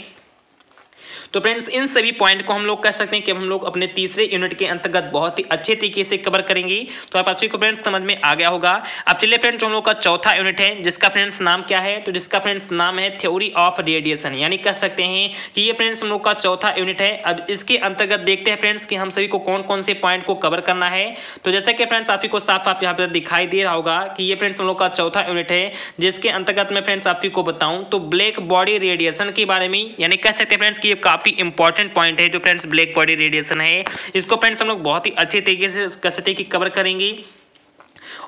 तो फ्रेंड्स इन सभी पॉइंट को हम लोग कह सकते हैं कि हम लोग अपने तीसरे यूनिट के अंतर्गत बहुत ही अच्छे तरीके से कवर करेंगे। तो आप सभी को फ्रेंड्स समझ में आ गया होगा। अब चलिए फ्रेंड्स हम लोग का चौथा यूनिट है जिसका फ्रेंड्स नाम क्या है, तो जिसका फ्रेंड्स नाम है थ्योरी ऑफ रेडिएशन, यानी कह सकते हैं कि ये फ्रेंड्स हम लोग का चौथा यूनिट है। अब इसके अंतर्गत देखते हैं फ्रेंड्स कि हम सभी को कौन कौन से पॉइंट को कवर करना है। तो जैसा कि फ्रेंड्स आप को साफ साफ यहाँ पर दिखाई दे रहा होगा कि ये फ्रेंड्स हम लोग का चौथा यूनिट है, जिसके अंतर्गत में फ्रेंड्स आप को बताऊं तो ब्लैक बॉडी रेडिएशन के बारे में, यानी कह सकते हैं फ्रेंड्स कि ये काफी इंपॉर्टेंट पॉइंट है जो फ्रेंड्स ब्लैक बॉडी रेडिएशन है। इसको फ्रेंड्स हम लोग बहुत ही अच्छे तरीके से कह सकते हैं कि कवर करेंगे।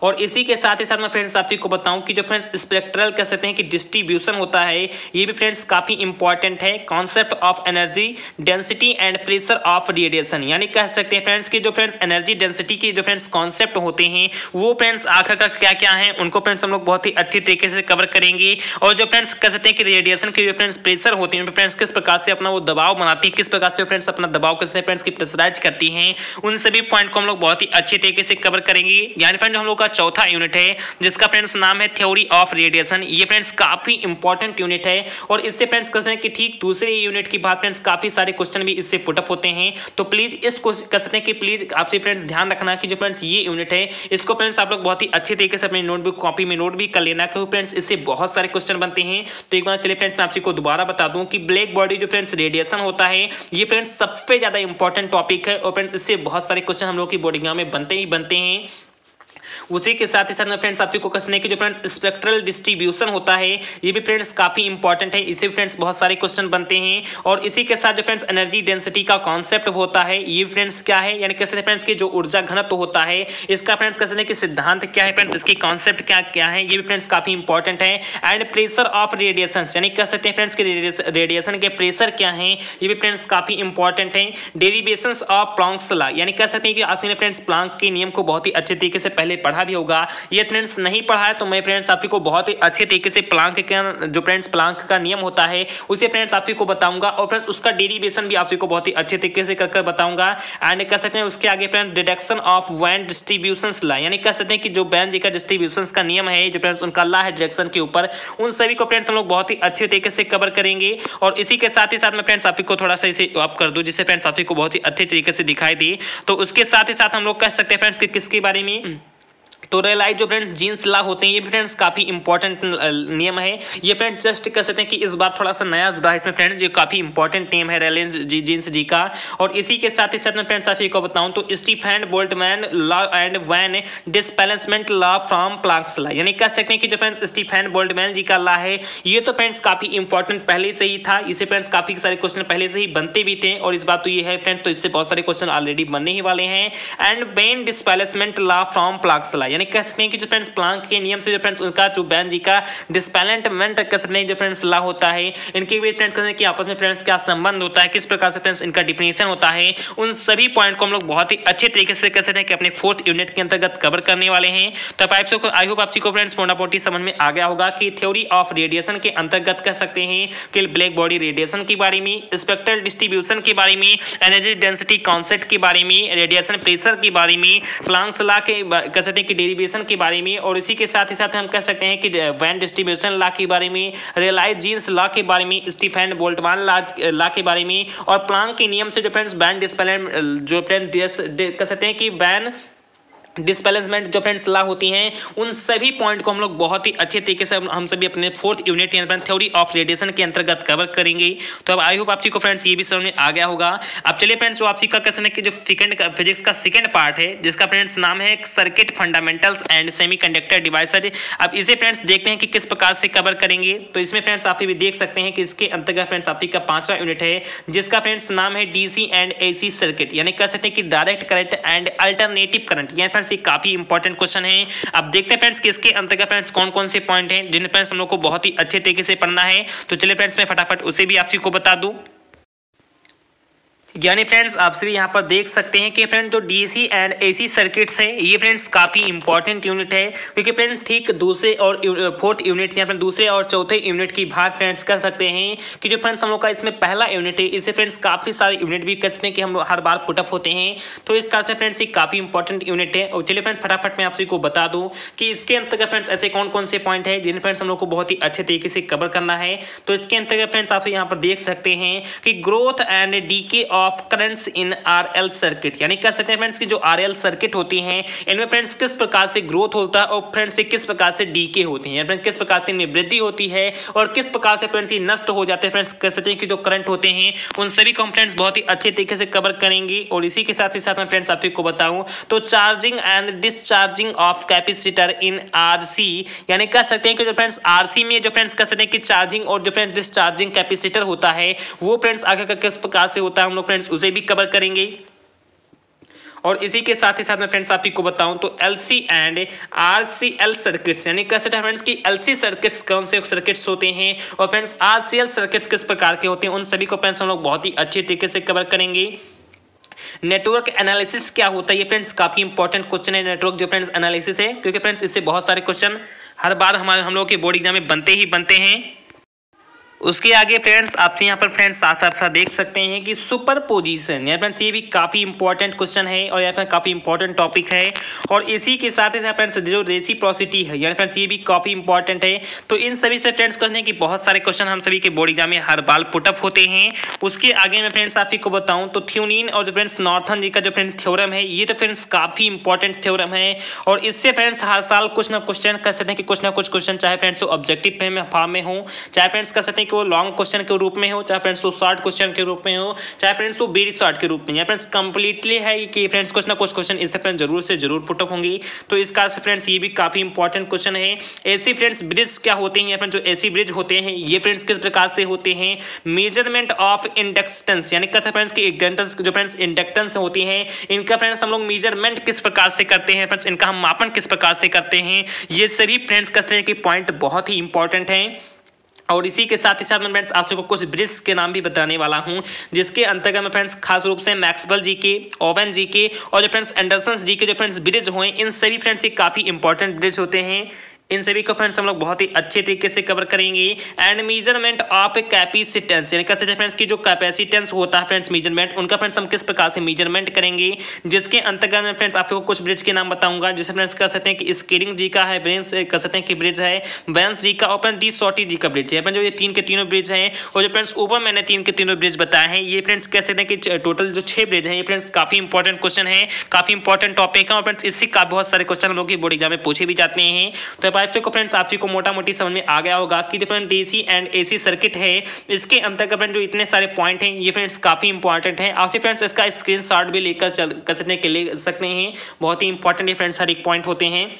और इसी के साथ ही साथ मैं फ्रेंड्स आप को बताऊं कि जो फ्रेंड्स स्पेक्ट्रल कह सकते हैं कि डिस्ट्रीब्यूशन होता है ये भी फ्रेंड्स काफी इंपॉर्टेंट है। Concept of energy density and pressure of radiation, यानी कह सकते हैं फ्रेंड्स कि जो फ्रेंड्स एनर्जी डेंसिटी के जो फ्रेंड्स कॉन्सेप्ट होते हैं वो फ्रेंड्स आखिर का क्या क्या है उनको फ्रेंड्स हम लोग बहुत ही अच्छी तरीके से कवर करेंगे। और जो फ्रेंड्स कह सकते हैं कि रेडिएशन के जो फ्रेंड्स प्रेशर होते हैं फ्रेंड्स किस प्रकार से अपना वो दबाव बनाती है, किस प्रकार से फ्रेंड्स अपना दबाव कैसे फ्रेंड्स की प्रेशराइज करती हैं, उन सभी पॉइंट को हम लोग बहुत ही अच्छे तरीके से कवर करेंगे। यानी फ्रेंड्स हम लोग का चौथा यूनिट है जिसका फ्रेंड्स नाम है थ्योरी ऑफ रेडिएशन। ये फ्रेंड्स काफी इंपॉर्टेंट यूनिट है और इससे फ्रेंड्स कहते हैं कि ठीक दूसरे यूनिट की बात फ्रेंड्स काफी सारे क्वेश्चन भी इससे पुटअप होते हैं। तो प्लीज इसको कह सकते हैं कि प्लीज आपसे फ्रेंड्स ध्यान रखना कि जो फ्रेंड्स ये यूनिट है इसको फ्रेंड्स आप लोग बहुत ही अच्छे तरीके से अपनी नोटबुक कॉपी में नोट भी कर लेना, क्योंकि फ्रेंड्स इससे बहुत सारे क्वेश्चन बनते हैं। तो एक बार चलिए फ्रेंड्स मैं आपको दोबारा बता दूं कि ब्लैक बॉडी जो फ्रेंड्स रेडिएशन होता है ये फ्रेंड्स सबसे ज्यादा इंपॉर्टेंट टॉपिक है और फ्रेंड्स इससे बहुत सारे क्वेश्चन हम लोग की बोर्ड एग्जाम में बनते ही बनते हैं। उसी के साथ ही साथ में फ्रेंड्स आपको कसने की जो फ्रेंड्स स्पेक्ट्रल डिस्ट्रीब्यूशन होता है ये भी फ्रेंड्स काफी इंपॉर्टेंट है, इससे फ्रेंड्स बहुत सारे क्वेश्चन बनते हैं। और इसी के साथ जो फ्रेंड्स एनर्जी डेंसिटी का कॉन्सेप्ट होता है ये फ्रेंड्स क्या है, यानी कैसे फ्रेंड्स की जो ऊर्जा घनत्व होता है इसका फ्रेंड्स कसने की सिद्धांत क्या है, फ्रेंड्स इसकी कॉन्सेप्ट क्या क्या है ये भी फ्रेंड्स काफी इंपॉर्टेंट है। एंड प्रेशर ऑफ रेडिएशन, यानी कह सकते हैं फ्रेंड्स के रेडिएशन के प्रेशर क्या है ये भी फ्रेंड्स काफी इंपॉर्टेंट है। डेरिवेशंस ऑफ प्लैंक्स लॉ, यानी कह सकते हैं कि आपने फ्रेंड्स प्लैंक के नियम को बहुत ही अच्छे तरीके से पहले पढ़ा भी होगा। ये फ्रेंड्स नहीं पढ़ा है तो मैं फ्रेंड्स आपको बहुत ही अच्छे तरीके से प्लैंक का जो फ्रेंड्स प्लैंक का नियम होता है उसे फ्रेंड्स आपको बताऊंगा और फ्रेंड्स उसका डेरिवेशन भी आपको बहुत ही अच्छे तरीके से कर बताऊंगा। एंड कह सकते हैं उसके आगे friends deduction of when distributions law, यानी कह सकते हैं कि जो वेन जी का डिस्ट्रीब्यूशंस का नियम है जो फ्रेंड्स उनका लॉ है डिडक्शन के ऊपर, उन सभी को फ्रेंड्स हम लोग बहुत ही अच्छे तरीके से कवर करेंगे। और इसी के साथ ही साथ मैं फ्रेंड्स आपको थोड़ा सा इसे ऑफ कर दूं जिससे फ्रेंड्स आपको बहुत ही अच्छे तरीके से दिखाई दे। तो उसके साथ ही साथ हम लोग कह सकते हैं फ्रेंड्स कि किसके बारे में, तो रेलाइज जो फ्रेंड्स जीन्स लॉ होते हैं ये फ्रेंड्स काफी इंपॉर्टेंट नियम है। ये फ्रेंड्स जस्ट कह सकते हैं कि इस बार थोड़ा सा नया जुड़ा है इसमें फ्रेंड्स, ये काफी इंपॉर्टेंट नियम है रेलाइज जीन्स जी का। और इसी के साथ ही साथ में फ्रेंड्स आपको बताऊं तो Stefan Boltzmann law and Wien displacement law from Planck's law, यानी कह सकते हैं कि जो फ्रेंड्स स्टीफन बोल्टमैन जी का लॉ है ये तो फ्रेंड्स काफी इंपॉर्टेंट पहले से ही था, इसे फ्रेंड्स काफी सारे क्वेश्चन पहले से ही बनते भी थे और इस बात तो ये है फ्रेंड्स तो इससे बहुत सारे क्वेश्चन ऑलरेडी बनने ही वाले हैं। And Wien displacement law from Planck's law, यानी कह सकते हैं कि जो फ्रेंड्स प्लैंक के नियम से जो फ्रेंड्स उसका जो बैन जी का डिस्बैलेंसमेंट कह सकते हैं जो फ्रेंड्स लॉ होता है इनके भी फ्रेंड्स कहते हैं कि आपस में फ्रेंड्स क्या संबंध होता है, किस प्रकार से फ्रेंड्स इनका डिफिनेशन होता है, उन सभी पॉइंट को हम लोग बहुत ही अच्छे तरीके से कह सकते हैं कि अपने फोर्थ यूनिट के अंतर्गत कवर करने वाले हैं। तो आई होप आपको फ्रेंड्स मोटामोटी समझ में आ गया होगा कि थ्योरी ऑफ रेडिएशन के अंतर्गत कह सकते हैं कि ब्लैक बॉडी रेडिएशन के बारे में, स्पेक्ट्रल डिस्ट्रीब्यूशन के बारे में, एनर्जी डेंसिटी कॉन्सेप्ट के बारे में, रेडिएशन प्रेशर के बारे में, प्लैंक्स लॉ के कह सकते हैं कि डेरिवेशन के बारे में, और इसी के साथ ही साथ हम कह सकते हैं कि वैन डिस्ट्रीब्यूशन लॉ के बारे में, रियलाइज जीन्स लॉ के बारे में, स्टीफन बोल्ट्जमान लॉ के बारे में, और प्लांक के नियम से जो फ्रेंड्स बैन डिस्प्लेसमेंट जो फ्रेंड्स कह सकते हैं कि बैन डिस्प्लेसमेंट जो फ्रेंड्स लॉ होती हैं, उन सभी पॉइंट को हम लोग बहुत ही अच्छे तरीके से हम सभी अपने 4th यूनिट यानी थ्योरी ऑफ रेडिएशन के अंतर्गत कवर करेंगे। तो अब आई होप आप जी को फ्रेंड्स ये भी समझ में आ गया होगा। अब चलिए फ्रेंड्स जो आपसी का क्वेश्चन है कि जो फिजिक्स का सेकंड पार्ट है, जिसका फ्रेंड्स नाम है circuit fundamentals and semiconductor devices. अब इसे फ्रेंड्स देखते हैं कि किस प्रकार से कवर करेंगे। तो इसमें फ्रेंड्स आप भी देख सकते हैं कि इसके अंतर्गत फ्रेंड्स आपसी का 5वां यूनिट है, जिसका फ्रेंड्स नाम है डीसी एंड एसी सर्किट, यानी कह सकते हैं कि direct current and alternative current. ये काफी इंपॉर्टेंट क्वेश्चन है। अब देखते हैं फ्रेंड्स कि इसके अंतर्गत फ्रेंड्स कौन कौन से पॉइंट हैं जिन्हें फ्रेंड्स हम लोग को बहुत ही अच्छे तरीके से पढ़ना है। तो चलिए फ्रेंड्स मैं फटाफट उसे भी आप सभी को बता दूं। यानी फ्रेंड्स आप सभी यहाँ पर देख सकते हैं कि फ्रेंड्स जो डीसी एंड एसी सर्किट्स है, ये फ्रेंड्स काफ़ी इंपॉर्टेंट यूनिट है, क्योंकि फ्रेंड्स ठीक दूसरे और 4th यूनिट या फिर दूसरे और चौथे यूनिट की भाग फ्रेंड्स कर सकते हैं कि जो फ्रेंड्स हम लोग का इसमें पहला यूनिट है, इससे फ्रेंड्स काफ़ी सारे यूनिट भी कर सकते हैं कि हम लोग हर बार पुटअप होते हैं। तो इस कारण से फ्रेंड्स ये काफ़ी इंपॉर्टेंट यूनिट है। और चलिए फ्रेंड्स फटाफट मैं आप सभी को बता दूँ कि इसके अंतर्गत फ्रेंड्स ऐसे कौन कौन से पॉइंट है जिन्हें फ्रेंड्स हम लोग को बहुत ही अच्छे तरीके से कवर करना है। तो इसके अंतर्गत फ्रेंड्स आप यहाँ पर देख सकते हैं कि growth and DK of currents in RL circuit, यानी कह सकते हैं फ्रेंड्स की जो आरएल सर्किट होती हैं, इनमें फ्रेंड्स किस प्रकार से ग्रोथ होता है और फ्रेंड्स किस प्रकार से डीके होती है, फ्रेंड्स किस प्रकार से इनमें वृद्धि होती है और किस प्रकार से फ्रेंड्स ये नष्ट हो जाते हैं। फ्रेंड्स कह सकते हैं कि जो करंट होते हैं उन सभी को फ्रेंड्स बहुत ही अच्छे तरीके से कवर करेंगे। और इसी के साथ ही साथ मैं फ्रेंड्स आपको बताऊं तो charging and discharging of capacitor in RC, यानी कह सकते हैं कि जो फ्रेंड्स आरसी में जो फ्रेंड्स कह सकते हैं कि चार्जिंग और जो फ्रेंड्स डिस्चार्जिंग कैपेसिटर होता है, वो फ्रेंड्स आगे का किस प्रकार से होता है हम लोग फ्रेंड्स उसे भी कवर करेंगे। और इसी के साथ ही साथ मैं फ्रेंड्स आप ही को बताऊं तो एलसी एंड आरसीएल सर्किट्स, यानी कह सकते हैं फ्रेंड्स की एलसी सर्किट्स कौन से सर्किट्स होते हैं और फ्रेंड्स आरसीएल सर्किट्स किस प्रकार के होते हैं, उन सभी को फ्रेंड्स हम लोग बहुत ही अच्छे तरीके से कवर करेंगे। नेटवर्क एनालिसिस क्या होता है, ये फ्रेंड्स काफी इंपॉर्टेंट क्वेश्चन है नेटवर्क जो फ्रेंड्स एनालिसिस है, क्योंकि फ्रेंड्स इससे बहुत सारे क्वेश्चन हर बार हम लोग के बोर्ड एग्जाम में बनते ही बनते हैं। उसके आगे फ्रेंड्स आपसे यहाँ पर फ्रेंड्स साथ साथ देख सकते हैं कि सुपर पोजिशन, यानी फ्रेंड्स ये भी काफ़ी इंपॉर्टेंट क्वेश्चन है और यहाँ पर काफ़ी इंपॉर्टेंट टॉपिक है। और इसी के साथ ही फ्रेंड्स जो रेसिप्रोसिटी है, यानी फ्रेंड्स ये भी काफ़ी इंपॉर्टेंट है। तो इन सभी से फ्रेंड्स कहते हैं कि बहुत सारे क्वेश्चन हम सभी के बोर्ड एग्जाम में हर बार पुटअप होते हैं। उसके आगे मैं फ्रेंड्स आप को बताऊँ तो थ्योनिन और जो फ्रेंड्स नॉर्थन जी का जो फ्रेंड्स थ्योरम है, ये तो फ्रेंड्स काफ़ी इंपॉर्टेंट थ्योरम है और इससे फ्रेंड्स हर साल कुछ ना क्वेश्चन कह सकते हैं कि कुछ ना कुछ क्वेश्चन चाहे फ्रेंड्स ऑब्जेक्टिव फॉर्म में हो, चाहे फ्रेंड्स कह सकते हैं कि वो लॉन्ग क्वेश्चन के रूप में हो, चाहे फ्रेंड्स वो शॉर्ट क्वेश्चन के रूप में हो, चाहे फ्रेंड्स वो वेरी शॉर्ट के रूप में, या फ्रेंड्स कंप्लीटली है कि फ्रेंड्स कुछ ना कुछ क्वेश्चन इससे फ्रेंड्स जरूर से जरूर पुटअप होंगे। तो इस कारण से फ्रेंड्स ये भी काफी इंपॉर्टेंट क्वेश्चन है। एसी फ्रेंड्स ब्रिज क्या होते हैं, या फ्रेंड्स जो एसी ब्रिज होते हैं ये फ्रेंड्स किस प्रकार से होते हैं। मेजरमेंट ऑफ इंडक्टेंस, यानी कहते हैं फ्रेंड्स की इंडक्टेंस जो फ्रेंड्स इंडक्टेंस होती है, इनका फ्रेंड्स हम लोग मेजरमेंट किस प्रकार से करते हैं, फ्रेंड्स इनका हम मापन किस प्रकार से करते हैं, ये सभी फ्रेंड्स कहते हैं कि पॉइंट बहुत ही इंपॉर्टेंट है। और इसी के साथ ही साथ मैं फ्रेंड्स आप सबको कुछ ब्रिज के नाम भी बताने वाला हूं, जिसके अंतर्गत मैं फ्रेंड्स खास रूप से मैक्सवेल जी के, ओवन जी के और जो फ्रेंड्स एंडरसन जी के जो फ्रेंड्स ब्रिज हुए, इन सभी फ्रेंड्स ये काफ़ी इंपॉर्टेंट ब्रिज होते हैं। इन सभी को फ्रेंड्स हम लोग बहुत ही अच्छे तरीके से कवर करेंगे। एंड मेजरमेंट ऑफ कैपेसिटेंस, यानी कहते हैं फ्रेंड्स की जो कैपेसिटेंस होता है फ्रेंड्स मेजरमेंट, उनका फ्रेंड्स हम किस प्रकार से मेजरमेंट करेंगे, जिसके अंतर्गत मैं फ्रेंड्स आपको कुछ ब्रिज के नाम बताऊंगा। जैसे फ्रेंड्स कह सकते हैं कि स्केलिंग जी का है, वेंस कह सकते हैं कि ब्रिज है, वेंस जी का, और डी सॉटी जी का ब्रिज है। जो ये तीन के तीनों ब्रिज हैं और जो फ्रेंड्स ऊपर मैंने तीन के तीनों ब्रिज बताए हैं, ये फ्रेंड्स कह सकते हैं कि टोटल जो 6 ब्रिज हैं, ये फ्रेंड्स काफी इंपॉर्टेंट क्वेश्चन है, काफी इंपॉर्टेंट टॉपिक है और फ्रेंड्स इससे का बहुत सारे क्वेश्चन हम लोग की बोर्ड एग्जाम में पूछे भी जाते हैं। तो आपको फ्रेंड्स आपको मोटा मोटी समझ में आ गया होगा कि जो friends DC and AC circuit है, इसके अंतर्गत फ्रेंड्स जो इतने सारे पॉइंट हैं ये फ्रेंड्स काफी इंपॉर्टेंट है। आप फ्रेंड्स इसका स्क्रीनशॉट भी लेकर कर सकते हैं, बहुत ही इंपॉर्टेंट ये फ्रेंड्स हर एक पॉइंट होते हैं।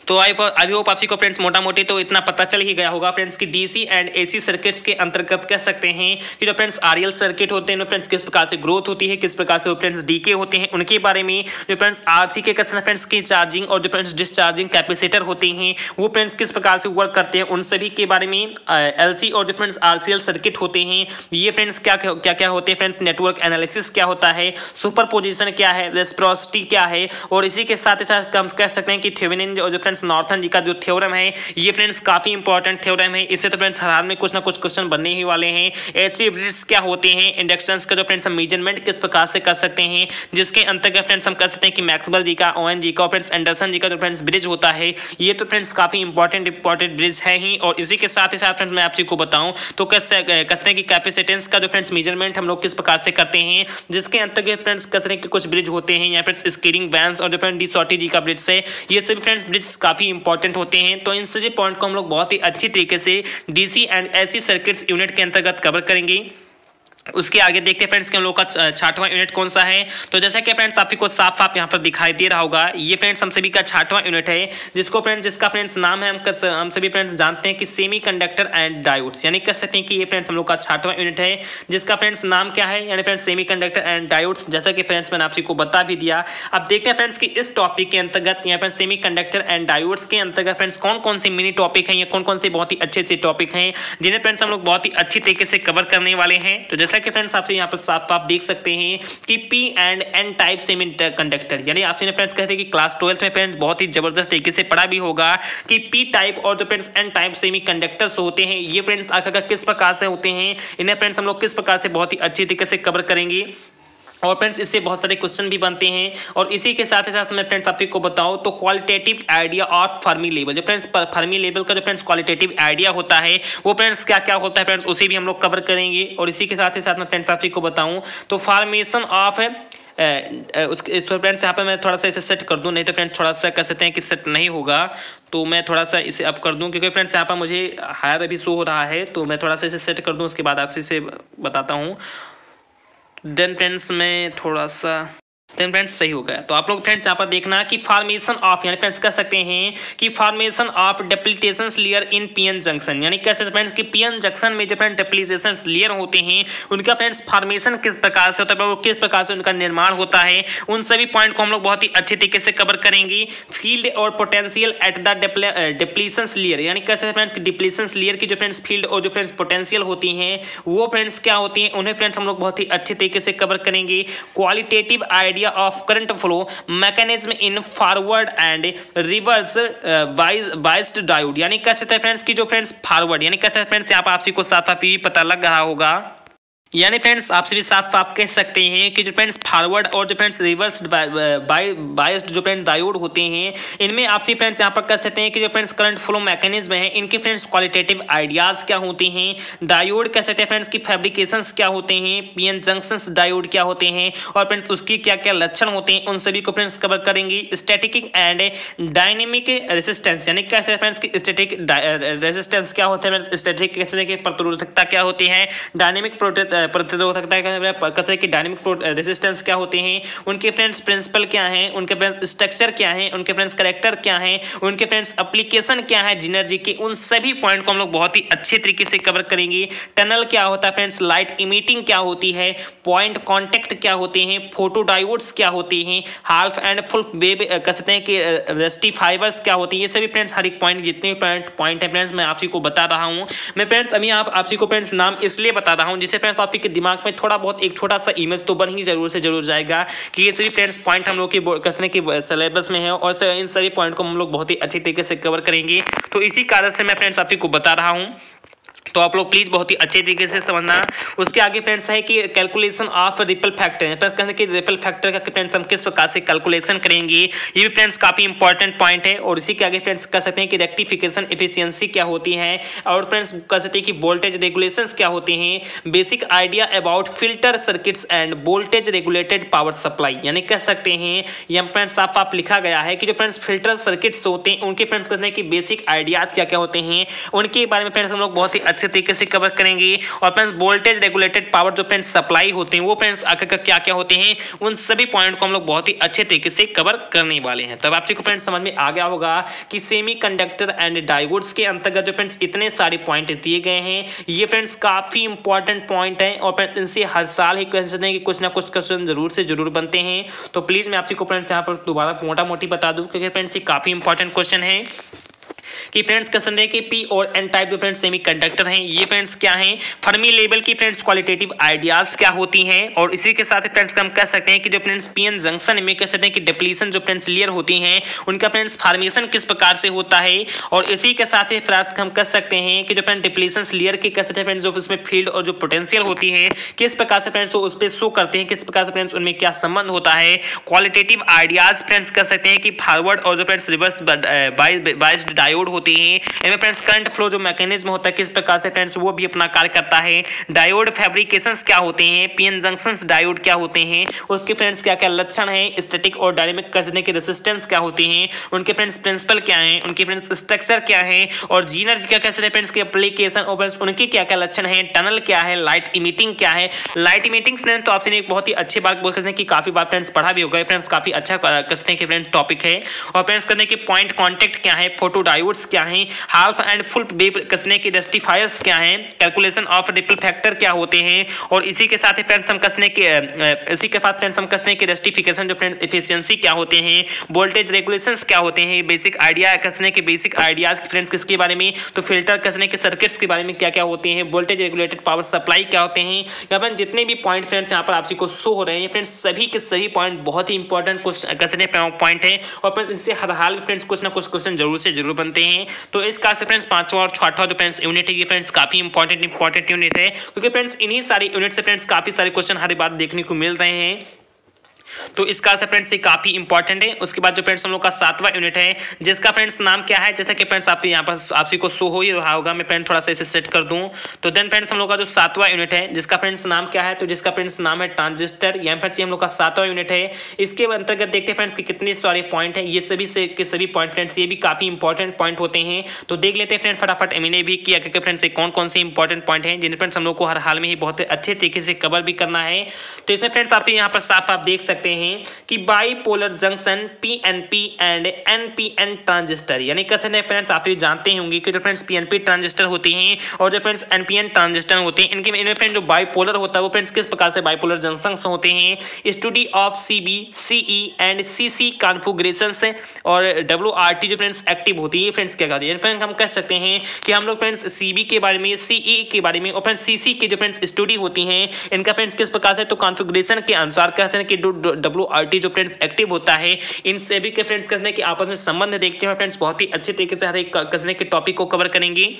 तो आई होप आप को फ्रेंड्स मोटा मोटी तो इतना पता चल ही गया होगा फ्रेंड्स की डीसी एंड एसी सर्किट्स के अंतर्गत कह सकते हैं कि जो फ्रेंड्स आरएल सर्किट होते हैं फ्रेंड्स किस प्रकार से ग्रोथ होती है, किस प्रकार से वो फ्रेंड्स डीके होते हैं, उनके बारे में। जो फ्रेंड्स आरसी के कहते हैं फ्रेंड्स की चार्जिंग और जो फ्रेंड्स डिस्चार्जिंग कैपेसिटर होते हैं वो फ्रेंड्स किस प्रकार से वर्क करते हैं, उन सभी के बारे में। एलसी और जो फ्रेंड्स आरसीएल सर्किट होते हैं ये फ्रेंड्स क्या क्या होते हैं फ्रेंड्स, नेटवर्क एनालिसिस क्या होता है, सुपरपोजिशन क्या है, रेसिप्रोसिटी क्या है, और इसी के साथ ही साथ हम कह सकते हैं कि थेवेनिन और जो फ्रेंड्स नॉर्थन जी का जो थ्योरम है ये फ्रेंड्स काफी इंपॉर्टेंट थ्योरम है। इससे तो फ्रेंड्स हर हाल में कुछ ना कुछ क्वेश्चन बनने ही वाले हैं। एचसी ब्रिज क्या होते हैं, इंडक्शंस का जो फ्रेंड्स हम मेजरमेंट किस प्रकार से कर सकते हैं, जिसके अंतर्गत फ्रेंड्स हम कर सकते हैं कि मैक्सवेल जी का, ओएन जी का और फ्रेंड्स एंडरसन जी का जो फ्रेंड्स ब्रिज होता है ये तो फ्रेंड्स काफी इंपॉर्टेंट ब्रिज है ही। और इसी के साथ ही साथ फ्रेंड्स मैं आपको बताऊं तो कहते हैं कि कैपेसिटेंस का जो फ्रेंड्स मेजरमेंट हम लोग किस प्रकार से करते हैं, जिसके अंतर्गत फ्रेंड्स कहते हैं कि कुछ ब्रिज होते हैं या फ्रेंड्स स्कीरिंग बैंड्स और जो फ्रेंड्स डी सॉटी जी का ब्रिज है, ये सभी फ्रेंड्स ब्रिज काफी इंपॉर्टेंट होते हैं। तो इन सभी पॉइंट को हम लोग बहुत ही अच्छी तरीके से DC and AC circuits unit के अंतर्गत कवर करेंगे। उसके आगे देखते हैं फ्रेंड्स कि हम लोग का 60वां यूनिट कौन सा है। तो जैसा कि फ्रेंड्स आपको साफ साफ यहाँ पर दिखाई दे रहा होगा, ये फ्रेंड्स हम सभी का 60वां यूनिट है, जिसका फ्रेंड्स नाम है हम सभी फ्रेंड्स जानते हैं कि सेमीकंडक्टर एंड डायोड्स, यानी कह सकते हैं कि ये फ्रेंड्स हम लोग का 60वां यूनिट है, जिसका फ्रेंड्स नाम क्या है, यानी फ्रेंड्स सेमीकंडक्टर एंड डायोड्स। जैसा कि फ्रेंड्स मैंने आपको बता भी दिया। अब देखते हैं फ्रेंड्स कि इस टॉपिक के अंतर्गत यहाँ पर सेमीकंडक्टर एंड डायोड्स के अंतर्गत फ्रेंड्स कौन कौन से मिनी टॉपिक हैं या कौन कौन से बहुत ही अच्छे टॉपिक हैं जिन्हें फ्रेंड्स हम लोग बहुत ही अच्छी तरीके से कवर करने वाले हैं। तो जैसा कि फ्रेंड्स आपसे यहाँ साफ आप देख सकते हैं कि P and N type semiconductor, यानी आपसे फ्रेंड्स कहते हैं कि क्लास 12th में फ्रेंड्स बहुत ही जबरदस्त तरीके से पढ़ा भी होगा कि पी टाइप और जो फ्रेंड्स एन टाइप सेमीकंडक्टर्स होते हैं ये फ्रेंड्स आखिर किस प्रकार से होते हैं, इन्हें फ्रेंड्स हम लोग किस प्रकार से बहुत ही अच्छी तरीके से कवर करेंगे। और फ्रेंड्स इससे बहुत सारे क्वेश्चन भी बनते हैं। और इसी के साथ ही साथ मैं फ्रेंड्स आपको बताऊं तो qualitative idea of Fermi level, जो फ्रेंड्स फर्मी लेवल का जो फ्रेंड्स क्वालिटेटिव आइडिया होता है वो फ्रेंड्स क्या क्या होता है फ्रेंड्स उसे भी हम लोग कवर करेंगे। और इसी के साथ ही साथ मैं फ्रेंड्स आपको बताऊं तो फॉर्मेशन ऑफ उसके फ्रेंड्स यहाँ पे मैं थोड़ा सा इसे सेट कर दूं, नहीं तो फ्रेंड्स थोड़ा सा कह सकते हैं कि सेट नहीं होगा, तो मैं थोड़ा सा इसे अप कर दूं क्योंकि फ्रेंड्स यहाँ पर मुझे हायर अभी शो हो रहा है, तो मैं थोड़ा सा इसे सेट कर दूं, उसके बाद आपसे इसे बताता हूँ। देन फ्रेंड्स मैं थोड़ा सा फ्रेंड्स सही हो गया। तो आप लोग फ्रेंड्स यहाँ पर देखना कि फॉर्मेशन ऑफ, यानी फ्रेंड्स कह सकते हैं कि formation of depletion layer in PN junction, यानी कह सकते हैं फ्रेंड्स कि पीएन जंक्शन में जो फ्रेंड्स डेप्लीटेशन लेयर होते हैं उनका फ्रेंड्स फॉर्मेशन किस प्रकार से होता है, वो किस प्रकार से उनका निर्माण होता है, उन सभी पॉइंट को हम लोग बहुत ही अच्छे तरीके से कवर करेंगे। फील्ड और potential at the depletion layer, यानी कह सकते हैं फ्रेंड्स कि डिप्लीशन लेयर की जो फ्रेंड्स फील्ड और जो फ्रेंड्स पोटेंशियल होती हैं वो फ्रेंड्स क्या होती हैं, उन्हें फ्रेंड्स हम लोग बहुत ही अच्छे तरीके से कवर करेंगे। Qualitative idea of current flow mechanism in forward and reverse biased diode, यानी कह सकते हैं फ्रेंड्स की जो फ्रेंड्स फॉरवर्ड, यानी कह सकते हैं फ्रेंड्स यहाँ पर आपको साफ साफ भी पता लग रहा होगा, यानी फ्रेंड्स आपसे भी साफ साफ कह सकते हैं कि जो फ्रेंड्स फॉरवर्ड और जो फ्रेंड्स रिवर्स बायस्ड जो फ्रेंड्स डायोड होते हैं इनमें आपसे फ्रेंड्स यहाँ पर कह सकते हैं कि जो फ्रेंड्स करंट फ्लो मैकेनिज्म है इनके फ्रेंड्स क्वालिटेटिव आइडियाज क्या होते हैं, डायोड कह सकते हैं फ्रेंड्स की फैब्रिकेशंस क्या होते हैं, पीएन जंक्शंस डायोड क्या होते हैं और फ्रेंड्स उसकी क्या क्या लक्षण होते हैं, उन सभी को फ्रेंड्स कवर करेंगे। स्टैटिक एंड डायनेमिक रेजिस्टेंस, यानी कह सकते हैं फ्रेंड्स की स्टैटिक रेजिस्टेंस क्या होता है, स्टैटिक कह सकते हैं कि प्रतिरोधकता क्या होती है, डायनेमिक प्रतिरोधकता कैसे कि डायनेमिक रेजिस्टेंस क्या होते हैं, उनके फ्रेंड्स प्रिंसिपल क्या हैं, उनके फ्रेंड्स स्ट्रक्चर क्या है, उनके फ्रेंड्स कैरेक्टर क्या है, उनके फ्रेंड्स एप्लीकेशन क्या है एनर्जी के, उन सभी पॉइंट को हम लोग बहुत ही अच्छे तरीके से कवर करेंगे। टनल क्या होता है फ्रेंड्स, लाइट इमिटिंग क्या होती है, पॉइंट कॉन्टेक्ट क्या होते हैं, फोटो डायोड्स क्या होते हैं, हाफ एंड फुल वेव कह सकते हैं कि रेक्टिफायर्स क्या होती है, ये सभी फ्रेंड्स हर एक पॉइंट जितने पॉइंट है फ्रेंड्स मैं आपको बता रहा हूँ। मैं फ्रेंड्स अभी आपको फ्रेंड्स नाम इसलिए बता रहा हूँ जिससे फ्रेंड्स आपके दिमाग में थोड़ा बहुत एक छोटा सा इमेज तो बन ही जरूर से जरूर जाएगा कि ये सभी फ्रेंड्स पॉइंट हम लोग के कहते हैं कि सिलेबस में है और इन सभी पॉइंट को हम लोग बहुत ही अच्छे तरीके से कवर करेंगे। तो इसी कारण से मैं फ्रेंड्स आपको बता रहा हूँ, तो आप लोग प्लीज बहुत ही अच्छे तरीके से समझना। उसके आगे फ्रेंड्स है कि calculation of ripple factor, plus कहते हैं कि रिपल फैक्टर का फ्रेंड्स हम किस प्रकार से कैलकुलेशन करेंगे, ये भी फ्रेंड्स काफी इंपॉर्टेंट पॉइंट है। और इसी के आगे फ्रेंड्स कह सकते हैं कि रेक्टिफिकेशन एफिशिएंसी क्या होती है और फ्रेंड्स कह सकते हैं कि वोल्टेज रेगुलेशंस क्या होते हैं, basic idea about filter circuits end voltage regulated power supply, यानी कह सकते हैं यहाँ फ्रेंड्स साफ साफ लिखा गया है कि जो फ्रेंड्स फिल्टर सर्किट्स होते हैं उनके फ्रेंड्स कहते हैं कि बेसिक आइडियाज क्या क्या होते हैं, उनके बारे में फ्रेंड्स हम लोग बहुत ही अच्छे तरीके से कवर करेंगे। और फ्रेंड्स वोल्टेज रेगुलेटेड पावर जो फ्रेंड्स सप्लाई होते हैं वो फ्रेंड्स आखिर क्या क्या होते हैं, उन सभी पॉइंट को हम लोग बहुत ही अच्छे तरीके से कवर करने वाले हैं। तब आपको फ्रेंड्स समझ में आ गया होगा कि सेमीकंडक्टर एंड डायोड्स के अंतर्गत जो फ्रेंड्स इतने सारे पॉइंट दिए गए हैं ये फ्रेंड्स काफी इंपॉर्टेंट पॉइंट है और फ्रेंड्स इनसे हर साल ही कह सकते हैं कि कुछ ना कुछ क्वेश्चन जरूर से जरूर बनते हैं। तो प्लीज मैं आपको फ्रेंड्स यहाँ पर दोबारा मोटा मोटी बता दूं क्योंकि फ्रेंड्स ये काफी इंपॉर्टेंट क्वेश्चन है। कि फ्रेंड्स कह सकते हैं कि पी और एन टाइप जो फ्रेंड्स सेमीकंडक्टर हैं, ये फ्रेंड्स क्या हैं, फर्मी लेवल की फ्रेंड्स क्वालिटेटिव आइडियाज क्या होती हैं। और इसी के साथ फ्रेंड्स हम कह सकते हैं कि जो फ्रेंड्स पीएन जंक्शन में कह सकते हैं कि डिप्लीशन जो फ्रेंड्स लेयर होती हैं उनका फ्रेंड्स फॉर्मेशन किस प्रकार से होता है। और इसी के साथ ही फ्रेंड्स हम कह सकते हैं कि जो फ्रेंड्स डिप्लीशन लेयर के कह सकते हैं फ्रेंड्स जो उसमें फील्ड और जो पोटेंशियल होती है किस प्रकार से फ्रेंड्स उस पर शो करते हैं, किस प्रकार से फ्रेंड्स उनमें क्या संबंध होता है। क्वालिटेटिव आइडियाज फ्रेंड्स कह सकते हैं कि फॉरवर्ड और जो फ्रेंड्स रिवर्स बायस्ड डायोड होती है, इनमें फ्रेंड्स करंट फ्लो जो मैकेनिज्म होता है किस प्रकार से फ्रेंड्स वो भी अपना कार्य करता है। डायोड फैब्रिकेशंस क्या होते हैं, पीएन जंक्शंस डायोड क्या होते हैं, उसके फ्रेंड्स क्या क्या लक्षण हैं, स्टैटिक और डायनेमिक करने की रेजिस्टेंस क्या होती हैं, उनके फ्रेंड्स प्रिंसिपल क्या हैं, उनके फ्रेंड्स स्ट्रक्चर क्या है, और जीनर क्या कहते हैं फ्रेंड्स के एप्लीकेशन और फ्रेंड्स उनके क्या क्या लक्षण हैं, टनल क्या है, लाइट इमिटिंग क्या है। लाइट इमिटिंग फ्रेंड्स तो आपसे एक बहुत ही अच्छी बात बोल सकते हैं कि काफी बार फ्रेंड्स पढ़ा भी होगा, फ्रेंड्स काफी अच्छा कसने के फ्रेंड्स टॉपिक है। और फ्रेंड्स करने के पॉइंट कांटेक्ट क्या है, फोटो डायोड्स क्या है, हाफ एंड फुल वेव कसने के रेक्टिफायर्स क्या हैं, कैलकुलेशन ऑफ रिपल फैक्टर क्या होते हैं। और इसी के साथ फ्रेंड्स हम कसने के इसी के साथ फ्रेंड्स हम कसने के रेक्टिफिकेशन जो फ्रेंड्स एफिशिएंसी क्या होते हैं, वोल्टेज रेगुलेशंस क्या होते हैं, बेसिक आइडिया कसने के बेसिक आइडियाज फ्रेंड्स किसके बारे में, तो फिल्टर कसने के सर्किट्स के बारे में क्या क्या होते हैं, वोल्टेज रेगुलेटेड पावर सप्लाई क्या होते हैं। यहाँ पर जितने भी पॉइंट फ्रेंड्स यहाँ पर आपसी को शो हो रहे हैं फ्रेंड्स सभी के सभी पॉइंट बहुत ही इंपॉर्टेंट कसने पॉइंट है। और फ्रेंड्स इनसे हर हाल में फ्रेंड्स कुछ ना कुछ क्वेश्चन जरूर से जरूर बनते हैं। तो इस कार से फ्रेंड्स पांचवा और छठवां जो फ्रेंड्स यूनिट है ये फ्रेंड्स काफी इंपॉर्टेंट यूनिट है, क्योंकि फ्रेंड्स इन्हीं सारी यूनिट से फ्रेंड्स काफी सारे क्वेश्चन हर बार देखने को मिल रहे हैं। तो इस कार से फ्रेंड्स ये काफी इंपॉर्टेंट है। उसके बाद जो फ्रेंड्स हम लोग का सातवां यूनिट है जिसका फ्रेंड्स नाम क्या है, जैसा कि फ्रेंड्स आपके यहाँ पर आपसी को शो हो ही रहा होगा, मैं फ्रेंड्स थोड़ा सा इसे सेट कर दूं। तो देन फ्रेंड्स हम लोग का जो सातवां यूनिट है जिसका फ्रेंड्स नाम क्या है, तो जिसका फ्रेंड्स नाम है ट्रांजिस्टर। यहाँ फ्रेंड्स ये हम लोग का सातवां यूनिट है। इसके अंतर्गत देखते हैं फ्रेंड्स कि कितने सारे पॉइंट है, ये सभी से के सभी पॉइंट फ्रेंड्स ये भी काफी इंपॉर्टेंट पॉइंट होते हैं। तो देख लेते हैं फ्रेंड फटाफट मैंने भी किया कि फ्रेंड्स कौन कौन से इंपॉर्टेंट पॉइंट हैं जिन्हें फ्रेंड्स हम लोग को हर हाल में ही बहुत अच्छे तरीके से कवर भी करना है। तो इसमें फ्रेंड्स आप यहाँ पर साफ आप देख सकते हैं कि bipolar junction PNP and NPN transistor, यानी कैसे फ्रेंड्स आप ये जानते होंगे कि जो फ्रेंड्स पीएनपी ट्रांजिस्टर होते हैं और जो फ्रेंड्स एनपीएन ट्रांजिस्टर होते हैं इनमें फ्रेंड्स जो बाइपोलर होता है वो फ्रेंड्स किस प्रकार से बाइपोलर जंक्शंस होते हैं। Study of CB CE and CC configurations और डब्ल्यूआरटी जो फ्रेंड्स एक्टिव होती है फ्रेंड्स क्या कहते हैं। फ्रेंड्स हम कह सकते हैं कि हम लोग फ्रेंड्स सीबी के बारे में, सीई के बारे में और फ्रेंड्स सीसी के जो फ्रेंड्स स्टडी होती हैं इनका फ्रेंड्स किस प्रकार से, तो कॉन्फ़िगरेशन के अनुसार कहते हैं कि डब्ल्यूआरटी जो फ्रेंड्स एक्टिव होता है इन सभी के फ्रेंड्स कहते कि आपस में संबंध देखते हैं फ्रेंड्स बहुत ही अच्छे तरीके से हर एक कसने के टॉपिक को कवर करेंगे।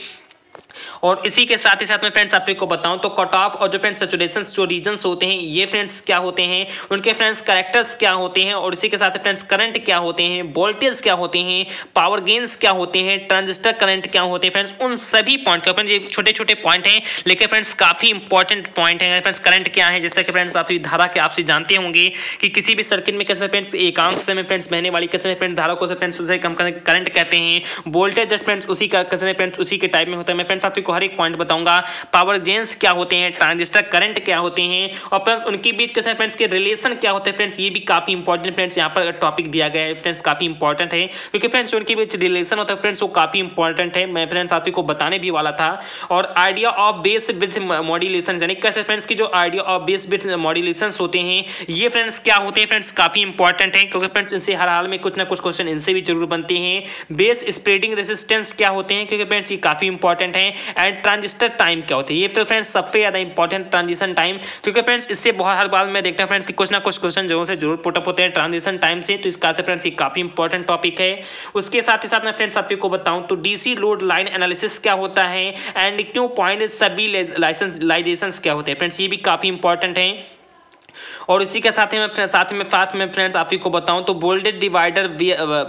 और इसी के साथ ही साथ में फ्रेंड्स आपको बताऊं तो कट ऑफ और जो फ्रेंड्स सैचुरेशन जो रीजन्स होते हैं ये फ्रेंड्स क्या होते हैं, उनके फ्रेंड्स कैरेक्टर्स क्या होते हैं, और इसी के साथ फ्रेंड्स करंट क्या होते हैं, वोल्टेज क्या होते हैं, पावर गेन्स क्या होते हैं, ट्रांजिस्टर करंट क्या होते हैं। फ्रेंड्स उन सभी पॉइंट का फ्रेंड्स ये छोटे छोटे पॉइंट हैं लेकिन फ्रेंड्स काफी इंपॉर्टेंट पॉइंट है। फ्रेंड्स करंट क्या है, जैसे कि फ्रेंड्स आप धारा के आपसे जानते होंगे कि किसी भी सर्किट में कैसे फ्रेंड्स एकांक समय फ्रेंड्स बहने वाली कैसे फ्रेंड्स धारा को फ्रेंड्स उसे हम करंट कहते हैं। वोल्टेज फ्रेंड्स उसी का कैसे फ्रेंड्स उसी के टाइप में होता है। मैं फ्रेंड्स आपको हर एक पॉइंट बताऊंगा। पावर गेन्स क्या होते हैं, ट्रांजिस्टर करंट क्या होते हैं और फ्रेंड्स उनके बीच कैसे फ्रेंड्स के रिलेशन क्या होते हैं। फ्रेंड्स ये भी काफी इंपॉर्टेंट फ्रेंड्स यहाँ पर टॉपिक दिया गया है फ्रेंड्स, काफी इंपॉर्टेंट है क्योंकि फ्रेंड्स उनके बीच रिलेशन होता है फ्रेंड्स वो काफी इंपॉर्टेंट है। मैं फ्रेंड्स आपको बताने भी वाला था। और idea of base with modulation, यानी कैसे फ्रेंड्स की जो आइडिया ऑफ बेस विथ मॉड्यूलेशंस होते हैं ये फ्रेंड्स क्या होते हैं फ्रेंड्स काफी इंपॉर्टेंट है क्योंकि फ्रेंड्स इनसे हर हाल में कुछ ना कुछ क्वेश्चन इनसे भी जरूर बनते हैं। बेस स्प्रेडिंग रेजिस्टेंस क्या होते हैं क्योंकि फ्रेंड्स ये काफी इंपॉर्टेंट है। एंड ट्रांजिस्टर टाइम क्या होती है, ये तो फ्रेंड्स सबसे ज्यादा इंपॉर्टेंट ट्रांजिशन टाइम, क्योंकि फ्रेंड्स इससे बहुत हर बार मैं देखता हूं फ्रेंड्स कि कुछ ना कुछ क्वेश्चन जरूर से जरूर पुटअप होते हैं ट्रांजिशन टाइम से। तो इसका से फ्रेंड्स ये काफी इंपॉर्टेंट टॉपिक है। उसके साथ ही साथ मैं फ्रेंड्स आपको बताऊं तो डीसी लोड लाइन एनालिसिस क्या होता है एंड क्यों पॉइंट सभी लाइजेशंस क्या होते हैं फ्रेंड्स, ये भी काफी इंपॉर्टेंट है। और इसी के साथ में फ्रेंड्स आप ही को बताऊं तो वोल्टेज डिवाइडर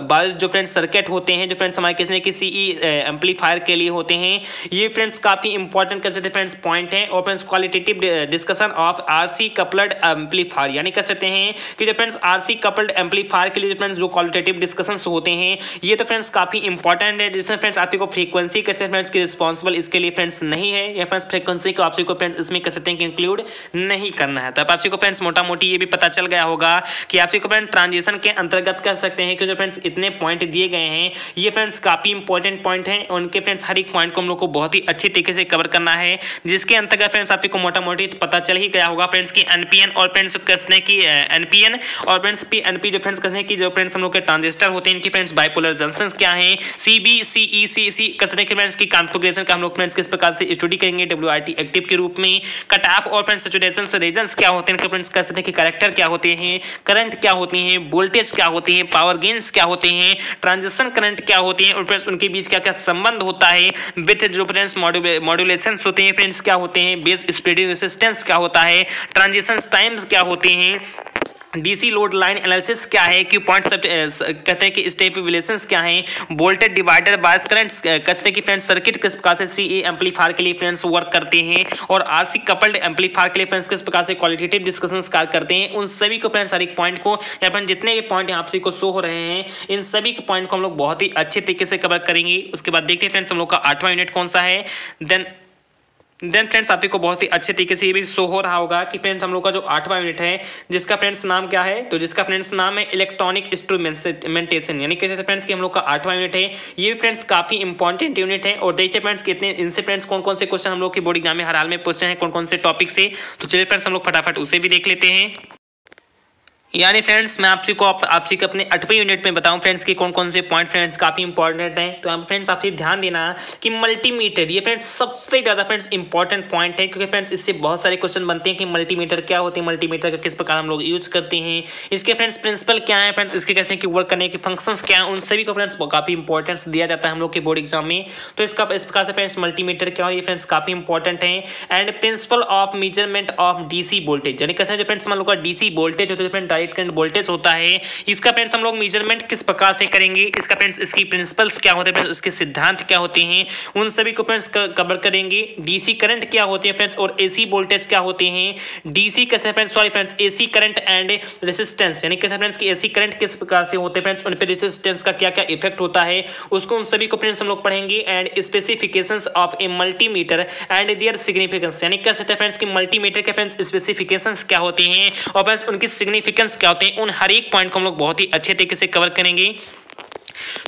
बायस जो फ्रेंड्स सर्किट होते हैं जो फ्रेंड्स हमारे किसने किसी एम्पलीफायर के लिए होते हैं, ये फ्रेंड्स काफी इंपॉर्टेंट कह सकते हैं फ्रेंड्स पॉइंट है। और friends qualitative discussion of RC coupled amplifier, यानी कह सकते हैं कि जो फ्रेंड्स आरसी कपल्ड एम्पलीफायर के लिए फ्रेंड्स जो क्वालिटेटिव डिस्कशंस होते हैं ये तो फ्रेंड्स काफी इंपॉर्टेंट है। जिसमें फ्रेंड्स आपको फ्रीक्वेंसी कैसे फ्रेंड्स की रिस्पॉन्सिबल इसके लिए फ्रेंड्स नहीं है, या फ्रेंड्स फ्रीक्वेंसी को आपको फ्रेंड्स इसमें कह सकते हैं कि इंक्लूड नहीं करना है। तब आपको फ्रेंड्स मोटा मोटा मोटी ये भी पता चल गया होगा कि आप को फ्रेंड्स ट्रांजिशन के अंतर्गत कर सकते हैं कि जो फ्रेंड्स इतने पॉइंट दिए गए हैं ये फ्रेंड्स काफी इंपॉर्टेंट पॉइंट हैं। उनके फ्रेंड्स हर एक पॉइंट को हम लोग को बहुत ही अच्छे तरीके से कवर करना है, जिसके अंतर्गत फ्रेंड्स आपको मोटा मोटी पता चल ही गया होगा फ्रेंड्स की एनपीएन और फ्रेंड्स कसने की एनपीएन और फ्रेंड्स पीएनपी जो फ्रेंड्स कसने की जो फ्रेंड्स हम लोग के ट्रांजिस्टर होते हैं इनकी फ्रेंड्स बाइपोलर जंक्शंस क्या हैं, सीबीसीईसी कसने के फ्रेंड्स की कॉन्फ़िगरेशन का हम लोग फ्रेंड्स किस प्रकार से स्टडी करेंगे डब्ल्यूआरटी एक्टिव के रूप में, कट ऑफ और फ्रेंड्स सैचुरेशन रीजंस क्या होते हैं इनके फ्रेंड्स कसने के कैरेक्टर क्या होते हैं, करंट क्या होती हैं, वोल्टेज क्या होती है, पावर गेन्स क्या होते हैं, ट्रांजिशन करंट क्या होती है और फ्रेंड्स उनके बीच क्या क्या संबंध होता है, विथ जो फ्रेंड्स मॉड्यूलेशन होते हैं फ्रेंड्स क्या होते हैं, बेस स्प्रेडिंग रेजिस्टेंस क्या होता है, ट्रांजिशन टाइम्स क्या होते हैं, डीसी लोड लाइन एनालिसिस क्या है, क्यू पॉइंट कहते हैं कि स्टेबिलाइजेशंस क्या है, वोल्टेज डिवाइडर बायस करंट्स कहते हैं कि फ्रेंड्स सर्किट किस प्रकार से सीए एम्पलीफायर के लिए फ्रेंड्स वर्क करते हैं और आरसी कपल्ड एम्पलीफायर के लिए फ्रेंड्स किस प्रकार से क्वालिटेटिव डिस्कशंस करते हैं। उन सभी को फ्रेंड्स हर एक पॉइंट को या फ्रेंड्स जितने भी पॉइंट यहाँ आपसे को शो हो रहे हैं इन सभी के पॉइंट को हम लोग बहुत ही अच्छे तरीके से कवर करेंगे। उसके बाद देखते हैं फ्रेंड्स हम लोग का 8वां यूनिट कौन सा है। देन फ्रेंड्स आपको बहुत ही अच्छे तरीके से ये भी शो हो रहा होगा कि फ्रेंड्स हम लोग का जो 8वां यूनिट है जिसका फ्रेंड्स नाम क्या है, तो जिसका फ्रेंड्स नाम है इलेक्ट्रॉनिक इंस्ट्रूमेंटेशन, यानी कैसे फ्रेंड्स कि हम लोग का 8वां यूनिट है। ये भी फ्रेंड्स काफी इंपॉर्टेंट यूनिट है और देखिए फ्रेंड्स कितने इनसे फ्रेंड्स कौन कौन से क्वेश्चन हम लोग की बोर्ड एग्जाम में हर हाल में पूछे हैं, कौन कौन से टॉपिक से। तो चलिए फ्रेंड्स हम लोग फटाफट उसे भी देख लेते हैं। यानी फ्रेंड्स मैं आपसे को अपने 8वें यूनिट में बताऊं फ्रेंड्स कि कौन कौन से पॉइंट फ्रेंड्स काफी इंपॉर्टेंट हैं। तो फ्रेंड्स आपसे ध्यान देना कि मल्टीमीटर ये फ्रेंड्स सबसे ज्यादा फ्रेंड्स इंपॉर्टेंट पॉइंट है, क्योंकि फ्रेंड्स इससे बहुत सारे क्वेश्चन बनते हैं कि मल्टीमीटर क्या होते हैं, मल्टीमीटर का किस प्रकार हम लोग यूज करते हैं, इसके फ्रेंड्स प्रिंसिपल क्या है, फ्रेंड्स इसके कहते हैं कि वर्क करने के फंक्शंस क्या है, उन सभी को फ्रेंड्स काफी इंपॉर्टेंस दिया जाता है हम लोग के बोर्ड एग्जाम में। तो इसका इस प्रकार से फ्रेंड्स मल्टीमीटर क्या है ये फ्रेंड्स काफी इंपॉर्टेंट है। And principle of measurement of DC voltage, यानी कहते हैं जो फ्रेंड्स हम लोग का डीसी वोल्टेज होता है फ्रेंड्स डायरेक्ट करंट वोल्टेज होता है, इसका फ्रेंड्स हम लोग मेजरमेंट किस प्रकार से करेंगे, इसका फ्रेंड्स इसकी प्रिंसिपल्स क्या होते हैं फ्रेंड्स, उसके सिद्धांत क्या होते हैं, उन सभी को फ्रेंड्स कवर करेंगे। डीसी करंट क्या होते हैं फ्रेंड्स और एसी वोल्टेज क्या होते हैं, डीसी कैसे friends sorry friends AC current and resistance, यानी कैसे फ्रेंड्स की एसी करंट किस प्रकार से होते हैं फ्रेंड्स, उन पे रेजिस्टेंस का क्या क्या इफेक्ट होता है उसको उन सभी को फ्रेंड्स हम लोग पढ़ेंगे। And specifications of a multimeter and their significance, यानी कह सकते हैं फ्रेंड्स की मल्टीमीटर के फ्रेंड्स स्पेसिफिकेशंस क्या होते हैं और फ्रेंड्स उनकी सिग्निफिकेंस क्या होते हैं, उन हर एक पॉइंट को हम लोग बहुत ही अच्छे तरीके से कवर करेंगे।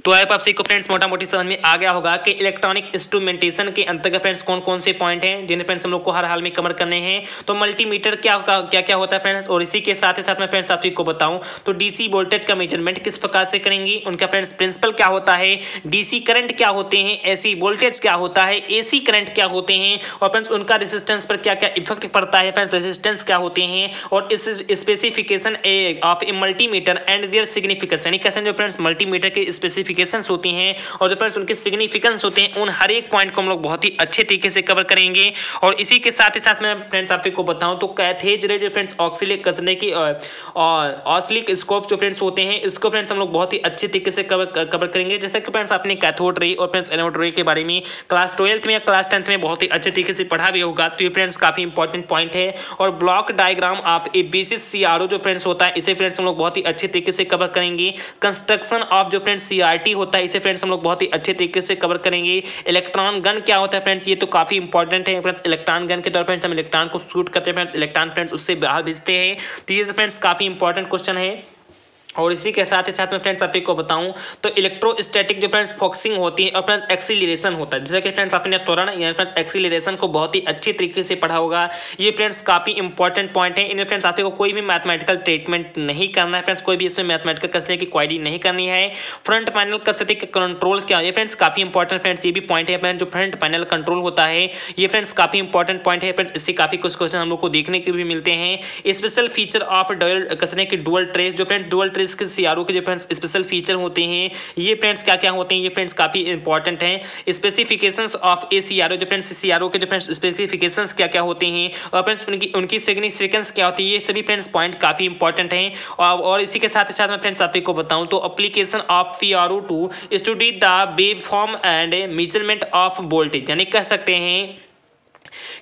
तो आपसे को फ्रेंड्स मोटा मोटी समझ में आ गया होगा कि इलेक्ट्रॉनिक इंस्ट्रूमेंटेशन के अंतर्गत फ्रेंड्स कौन कौन से पॉइंट हैं जिन्हें फ्रेंड्स हम लोग को हर हाल में कवर करने हैं। तो मल्टीमीटर क्या क्या होता है फ्रेंड्स, और इसी के साथ ही साथ मैं फ्रेंड्स आपको बताऊं तो डीसी वोल्टेज का मेजरमेंट किस प्रकार से करेंगे, उनका फ्रेंड्स प्रिंसिपल क्या होता है, डीसी करंट क्या होते हैं, एसी वोल्टेज क्या होता है, एसी करंट क्या होते हैं और फ्रेंड्स उनका रेजिस्टेंस पर क्या क्या इफेक्ट पड़ता है, फ्रेंड्स रेजिस्टेंस क्या होते हैं और इस specification of a multimeter and their significance, यानी कैसे जो फ्रेंड्स मल्टीमीटर के स्पेसिफिकेशंस होती हैं और जो फ्रेंड्स उनके सिग्निफिकेंस होते हैं उन हर एक पॉइंट को हम लोग बहुत ही अच्छे तरीके से कवर करेंगे। और इसी के साथ ही साथ मैं फ्रेंड्स आपको बताऊं तो कैथेज रे जो फ्रेंड्स ऑक्सिलिक कसने की ऑस्लिक स्कोप जो फ्रेंड्स होते हैं इसको फ्रेंड्स हम लोग बहुत ही अच्छे तरीके से कवर करेंगे। जैसे कि फ्रेंड्स आपने कैथोड रे और फ्रेंड्स एनोड रे के बारे में क्लास 12th में या क्लास 10th में बहुत ही अच्छे तरीके से पढ़ा भी होगा, तो ये फ्रेंड्स काफी इंपॉर्टेंट पॉइंट है। और block diagram of A basis CRO जो फ्रेंड्स होता है इसे फ्रेंड्स हम लोग बहुत ही अच्छे तरीके से कवर करेंगे। कंस्ट्रक्शन ऑफ जो फ्रेंड्स सीआरटी होता है इसे फ्रेंड्स हम लोग बहुत ही अच्छे तरीके से कवर करेंगे। इलेक्ट्रॉन गन क्या होता है फ्रेंड्स, ये तो काफी इंपॉर्टेंट है फ्रेंड्स। इलेक्ट्रॉन गन के तौर पर फ्रेंड्स हम इलेक्ट्रॉन को शूट करते हैं फ्रेंड्स, इलेक्ट्रॉन फ्रेंड्स उससे बाहर भेजते हैं, तो ये फ्रेंड्स काफी इंपॉर्टेंट क्वेश्चन है। और इसी के साथ ही साथ में फ्रेंड्स आपको बताऊं तो इलेक्ट्रोस्टैटिक जो फ्रेंड्स फोकसिंग होती है और फ्रेंड्स एक्सीलरेशन होता है, जैसे कि फ्रेंड्स आपने त्वरण या फ्रेंड्स एक्सीलरेशन को बहुत ही अच्छे तरीके से पढ़ा होगा। ये फ्रेंड्स काफी इंपॉर्टेंट पॉइंट है, इनमें फ्रेंड्स आपको कोई भी मैथमेटिकल ट्रीटमेंट नहीं करना है फ्रेंड्स, कोई भी इसमें मैथमेटिकल कसने की क्वारी नहीं करनी है। फ्रंट पैनल कसने के कंट्रोल क्या है फ्रेंड्स, काफी इंपॉर्टेंट फ्रेंड्स ये भी पॉइंट है फ्रेंड्स। जो फ्रंट पैनल कंट्रोल होता है ये फ्रेंड्स काफी इंपॉर्टेंट पॉइंट है फ्रेंड्स, इससे काफी कुछ क्वेश्चन हम लोग को देखने के भी मिलते हैं। स्पेशल फीचर ऑफ कसने की डुअल ट्रेस, जो फ्रेंड्स डुअल ट्रेस के सीआरओ के फ्रेंड्स स्पेशल फीचर होते हैं ये फ्रेंड्स क्या क्या होते हैं, ये फ्रेंड्स काफी इंपॉर्टेंट हैं। स्पेसिफिकेशंस ऑफ ए सीआरओ, जो फ्रेंड्स सीआरओ के जो फ्रेंड्स स्पेसिफिकेशंस क्या क्या होते हैं और फ्रेंड्स उनकी सिग्निफिकेंस क्या होती है, ये सभी फ्रेंड्स पॉइंट काफी इंपॉर्टेंट हैं। और इसी के साथ ही साथ मैं फ्रेंड्स आपको बताऊं तो application of CRO to study the wave form and measurement of voltage, यानी कह सकते हैं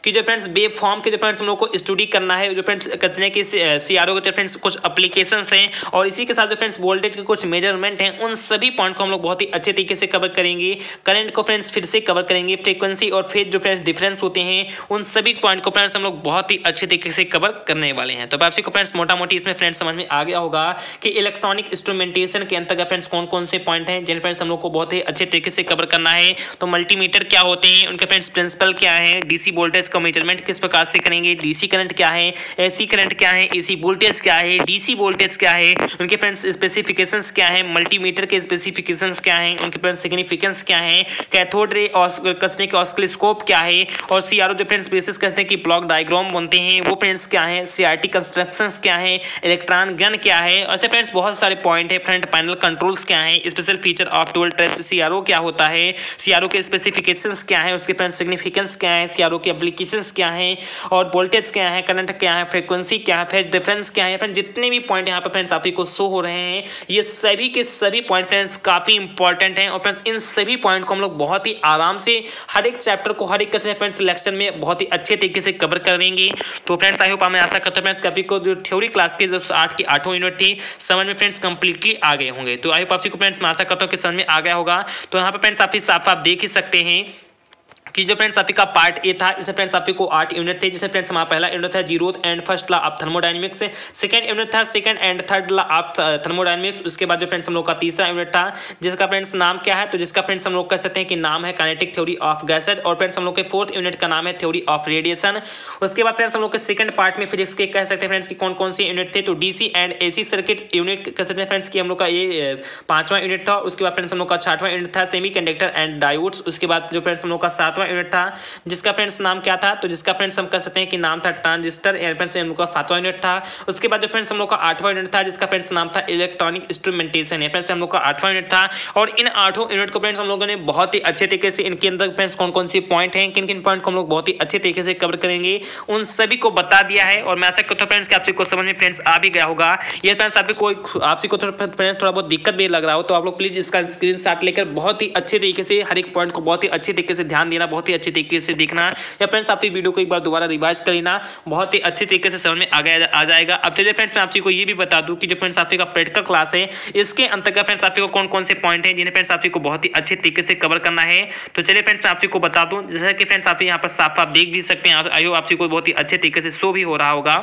कि जो फ्रेंड्स वेब फॉर्म के जो फ्रेंड्स हम लोग को स्टडी करना है, जो फ्रेंड्स कहते हैं कि सीआरओ के फ्रेंड्स कुछ एप्लीकेशंस हैं और इसी के साथ जो फ्रेंड्स वोल्टेज के कुछ मेजरमेंट हैं, उन सभी पॉइंट को हम लोग बहुत ही अच्छे तरीके से कवर करेंगे। करंट को फ्रेंड्स फिर से कवर करेंगे, फ्रीक्वेंसी और फेज जो फ्रेंड्स डिफरेंस होते हैं उन सभी पॉइंट को फ्रेंड्स हम लोग बहुत ही अच्छे तरीके से कवर करने वाले हैं। तो आप सबको फ्रेंड्स मोटा मोटी इसमें फ्रेंड्स समझ में आ गया होगा कि इलेक्ट्रॉनिक इंस्ट्रूमेंटेशन के अंतर्गत फ्रेंड्स कौन कौन से पॉइंट हैं जिन फ्रेंड्स हम लोग को बहुत ही अच्छे तरीके से कवर करना है। तो मल्टीमीटर क्या होते हैं, उनके फ्रेंड्स प्रिंसिपल क्या है, डीसी वोल्टेज का मेजरमेंट किस प्रकार से करेंगे, डीसी करंट क्या है, एसी करंट क्या है, एसी वोल्टेज क्या है, डीसी वोल्टेज क्या है, उनके फ्रेंड्स स्पेसिफिकेशंस क्या है, मल्टीमीटर के स्पेसिफिकेशंस क्या हैं, उनके फ्रेंड्स सिग्निफिकेंस क्या है, कैथोड रे कसने के ऑस्किलोस्कोप क्या है, और सीआरओ जो फ्रेंड्स बेसिस करते हैं कि ब्लॉक डायग्राम बनते हैं वो फ्रेंड्स क्या है, सीआरटी कंस्ट्रक्शंस क्या है, इलेक्ट्रॉन गन क्या है, ऐसे फ्रेंड्स बहुत सारे पॉइंट है। फ्रंट पैनल कंट्रोल्स क्या है, special feature of dual trace CRO क्या होता है, सीआरओ के स्पेसिफिकेशंस क्या है, उसके फ्रेंड्स सिग्निफिकेंस क्या है, सीआरओ की एप्लीकेशंस क्या है, और वोल्टेज क्या है, करंट क्या है, फ्रीक्वेंसी क्या है, फेज डिफरेंस क्या है। फ्रेंड्स जितने भी पॉइंट यहाँ पर फ्रेंड्स आपको शो हो रहे हैं ये सभी के सभी पॉइंट फ्रेंड्स काफी इंपॉर्टेंट हैं और फ्रेंड्स इन सभी पॉइंट को हम लोग बहुत ही आराम से हर एक चैप्टर को हर एक फ्रेंड्स लेक्चर में बहुत ही अच्छे तरीके से कवर करेंगे। तो फ्रेंड्स आई होप मैं आशा करता हूं फ्रेंड्स काफी को जो थ्योरी क्लास के जो 8 की 8वां यूनिट थी समझ में फ्रेंड्स कंप्लीटली आ गए होंगे। तो आई होप आपको फ्रेंड्स मैं आशा करता हूं कि समझ में आ गया होगा। तो यहाँ पे फ्रेंड्स आप साफ आप देख ही सकते हैं कि जो फ्रेंड्स आपका पार्ट ए था इससे फ्रेंड्स आपको 8 यूनिट थे, जिसमें फ्रेंड्स हमारा पहला यूनिट था zeroth and first law of thermodynamics, second unit था second and third law of thermodynamics. उसके बाद जो फ्रेंड्स हम लोग का तीसरा यूनिट था जिसका फ्रेंड्स नाम क्या है, तो जिसका फ्रेंड्स हम लोग कह सकते हैं कि नाम है काइनेटिक थ्योरी ऑफ गैसेज, और फ्रेंड्स हम लोग के फोर्थ यूनिट का नाम है थ्योरी ऑफ रेडिएशन। उसके बाद फ्रेंड्स हम लोग के सेकंड पार्ट में फिजिक्स के कह सकते हैं फ्रेंड्स की कौन कौन सी यूनिट थे, तो DC and AC circuit unit कह सकते हैं फ्रेंड्स की हम लोग का ये 5वां यूनिट था। उसके बाद फ्रेंड्स हम लोग का 6वां यूनिट था सेमीकंडक्टर एंड डायोड्स। उसके बाद जो फ्रेंड्स हम लोग का 7वां यूनिट था जिसका फ्रेंड्स नाम क्या था, तो जिसका फ्रेंड्स हम कह सकते हैं कि नाम था ट्रांजिस्टर, फ्रेंड्स हम लोग का 7वां यूनिट था। उसके बाद जो फ्रेंड्स हम लोग का 8वां यूनिट था जिसका फ्रेंड्स नाम था इलेक्ट्रॉनिक इंस्ट्रूमेंटेशन, फ्रेंड्स हम लोग का 8वां यूनिट था। और इन 8 यूनिट को फ्रेंड्स हम लोगों ने बहुत ही अच्छे तरीके से इनके अंदर फ्रेंड्स कौन कौन सी पॉइंट हैं, किन किन पॉइंट को हम लोग बहुत ही अच्छे तरीके से कवर करेंगे उन सभी को बता दिया है। और मैं आशा करता हूं फ्रेंड्स कि आपको समझ में फ्रेंड्स आ भी गया होगा। ये फ्रेंड्स आपको थोड़ा बहुत दिक्कत भी लग रहा हो तो आप लोग प्लीज इसका स्क्रीनशॉट लेकर बहुत ही अच्छे तरीके से हर एक पॉइंट को बहुत ही अच्छे तरीके से ध्यान देना, बहुत ही अच्छे तरीके से देखना, या फ्रेंड्स आप वीडियो को एक बार दोबारा रिवाइज कर लेना, बहुत ही अच्छे तरीके से समझ में आ जाएगा। अब चलिए फ्रेंड्स मैं आपको ये भी बता दूं कि जो फ्रेंड्स आपका प्रैक्टिकल क्लास है इसके अंतर्गत फ्रेंड्स आपको कौन कौन से पॉइंट हैं जिन्हें फ्रेंड्स आपको बहुत ही अच्छे तरीके से कवर करना है। तो चलिए फ्रेंड्स मैं आपको बता दूं, जैसा कि फ्रेंड्स आप यहाँ पर साफ आप देख भी सकते हैं, आई होप आपको बहुत ही अच्छे तरीके से शो भी हो रहा होगा।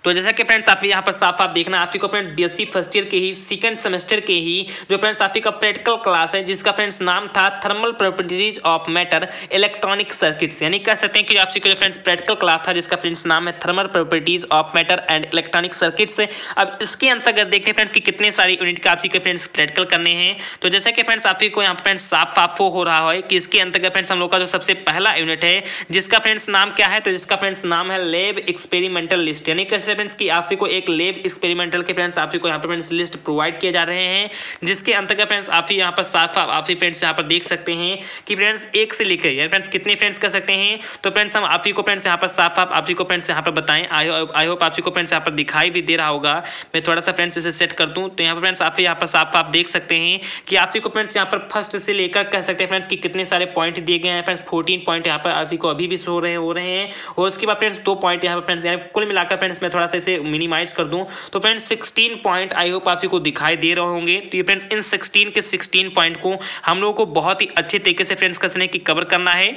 तो जैसा कि फ्रेंड्स आप यहाँ पर साफ आप देखना आपको फ्रेंड्स बीएससी फर्स्ट ईयर के ही सेकंड सेमेस्टर के ही जो फ्रेंड्स आपका प्रैक्टिकल क्लास है जिसका फ्रेंड्स नाम था thermal properties of matter electronic circuits, यानी कह सकते हैं कि आपको जो फ्रेंड्स प्रैक्टिकल क्लास था जिसका फ्रेंड्स नाम है thermal properties of matter and electronic circuits. अब इसके अंतर्गत देखते हैं फ्रेंड्स कि कितने सारे यूनिट का आपके फ्रेंड्स प्रैक्टिकल करने हैं। तो जैसा कि फ्रेंड्स आपको यहाँ फ्रेंड्स साफ साफ हो रहा है कि इसके अंतर्गत फ्रेंड्स हम लोग का जो सबसे पहला यूनिट है जिसका फ्रेंड्स नाम क्या है, तो जिसका फ्रेंड्स नाम है लैब एक्सपेरिमेंटल लिस्ट, यानी कैसे फ्रेंड्स कि आपको एक लैब एक्सपेरिमेंटल के फ्रेंड्स आपको यहाँ पर फ्रेंड्स लिस्ट प्रोवाइड किए जा रहे हैं, जिसके अंतर्गत फ्रेंड्स आप यहाँ पर साफ आप फ्रेंड्स यहाँ पर देख सकते हैं कि फ्रेंड्स 1 से लेकर यानी फ्रेंड्स कितने फ्रेंड्स कर सकते हैं। तो फ्रेंड्स हम आपको फ्रेंड्स यहाँ पर साफ आपको फ्रेंड्स यहाँ पर बताएं, आई होप आपको फ्रेंड्स यहाँ पर दिखाई भी दे रहा होगा। मैं थोड़ा सा फ्रेंड्स इसे सेट कर दूं तो यहाँ पर फ्रेंड्स आप यहाँ पर साफ आप देख सकते हैं कि आपको फ्रेंड्स यहाँ पर फर्स्ट से लेकर कह सकते हैं फ्रेंड्स कि कितने सारे पॉइंट दिए गए हैं। फ्रेंड्स 14 पॉइंट यहाँ पर आपको अभी भी हो रहे हैं और उसके बाद फ्रेंड्स 2 पॉइंट यहाँ पर फ्रेंड्स यानी कुल मिलाकर फ्रेंड्स मैं थोड़ा सा इसे मिनिमाइज कर दूं तो फ्रेंड्स 16 पॉइंट आई होप आपको दिखाई दे रहे होंगे। तो ये फ्रेंड्स इन 16 के 16 पॉइंट को हम लोगों को बहुत ही अच्छे तरीके से फ्रेंड्स कसने की कवर करना है।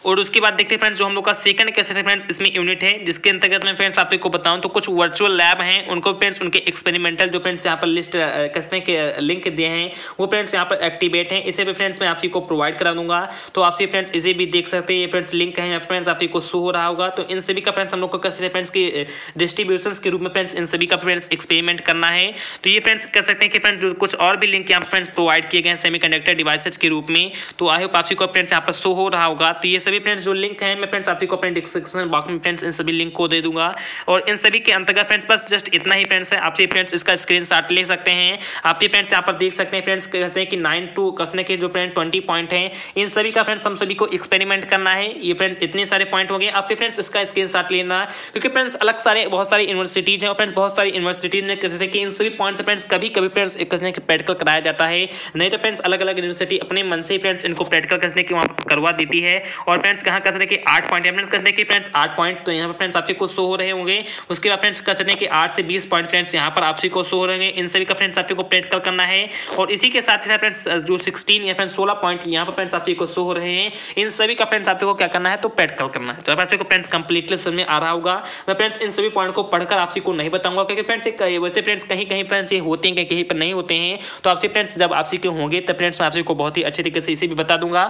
और उसके बाद देखते हैं फ्रेंड्स जो हम लोग का सेकंड कैसे थे फ्रेंड्स इसमें यूनिट है जिसके अंतर्गत मैं फ्रेंड्स आपको बताऊं तो कुछ वर्चुअल लैब हैं उनको फ्रेंड्स उनके एक्सपेरिमेंटल जो फ्रेंड्स यहाँ पर लिस्ट कहते हैं कि लिंक दिए हैं वो फ्रेंड्स यहाँ पर एक्टिवेट हैं, इसे भी फ्रेंड्स मैं आपको प्रोवाइड करा दूंगा। तो आपसे फ्रेंड्स इसे भी देख सकते हैं, ये फ्रेंड्स लिंक है फ्रेंड्स आपको शो हो रहा होगा। तो इन सभी का फ्रेंड्स हम लोग को कैसे फ्रेंड्स की डिस्ट्रीब्यूशन के रूप में फ्रेंड्स इन सभी का फ्रेंड्स एक्सपेरिमेंट करना है। तो ये फ्रेंड्स कह सकते हैं कि फ्रेंड्स जो कुछ और भी लिंक यहाँ पर फ्रेंड्स प्रोवाइड किए गए हैं सेमीकंडक्टर डिवाइसेज के रूप में, तो आई होप आपको फ्रेंड्स यहाँ पर शो हो रहा होगा। तो ये सभी फ्रेंड्स जो लिंक है मैं फ्रेंड्स आपको अपने डिस्क्रिप्शन बॉक्स में फ्रेंड्स इन सभी लिंक को दे दूंगा। और इन सभी के अंतर्गत फ्रेंड्स बस जस्ट इतना ही फ्रेंड्स है, आपसे फ्रेंड्स इसका स्क्रीनशॉट ले सकते हैं। आप फ्रेंड्स यहाँ पर देख सकते हैं फ्रेंड्स कहते हैं कि 9 टू कसने के जो फ्रेंड 20 पॉइंट हैं इन सभी का फ्रेंड्स हम सभी को एक्सपेरिमेंट करना है। ये फ्रेंड्स इतने सारे पॉइंट हो गए, आपसे फ्रेंड्स इसका स्क्रीनशॉट लेना क्योंकि फ्रेंड्स अलग सारे बहुत सारी यूनिवर्सिटीज हैं और फ्रेंड्स बहुत सारी यूनिवर्सिटीज में कहते हैं कि इन सभी पॉइंट्स फ्रेंड्स कभी कभी फ्रेंड्स कसने के प्रैक्टिकल कराया जाता है, नहीं तो फ्रेंड्स अलग अलग यूनिवर्सिटी अपने मन से फ्रेंड्स इनको प्रैक्टिकल कसने की वहाँ करवा देती है। और और फ्रेंड्स कहाँ कर सकते हैं कि 8 पॉइंट फ्रेंड्स कर सकते हैं कि फ्रेंड्स 8 पॉइंट तो यहाँ पर फ्रेंड्स आपको शो हो रहे होंगे। उसके बाद फ्रेंड्स कर सकते हैं कि 8 से 20 पॉइंट फ्रेंड्स यहाँ पर आपसी को शो हो रहे हैं। इन सभी का फ्रेंड्स आपको प्रैक्टिकल करना है और इसी के साथ ही फ्रेंड्स जो 16 या फ्रेंड्स 16 पॉइंट यहाँ पर फ्रेंड्स आपको शो हो रहे हैं, इन सभी का फ्रेंड्स आपको क्या करना है तो प्रैक्टिकल करना है। तो आपको फ्रेंड्स कंप्लीटली समझ में आ रहा होगा। मैं फ्रेंड्स इन सभी पॉइंट को पढ़कर आपसी को नहीं बताऊंगा क्योंकि फ्रेंड्स वैसे फ्रेंड्स कहीं कहीं फ्रेंड्स ये होते हैं कहीं पर नहीं होते हैं। तो आपसे फ्रेंड्स जब आपसी के होंगे तब फ्रेंड्स मैं आपसी को बहुत ही अच्छे तरीके से इसे भी बता दूंगा।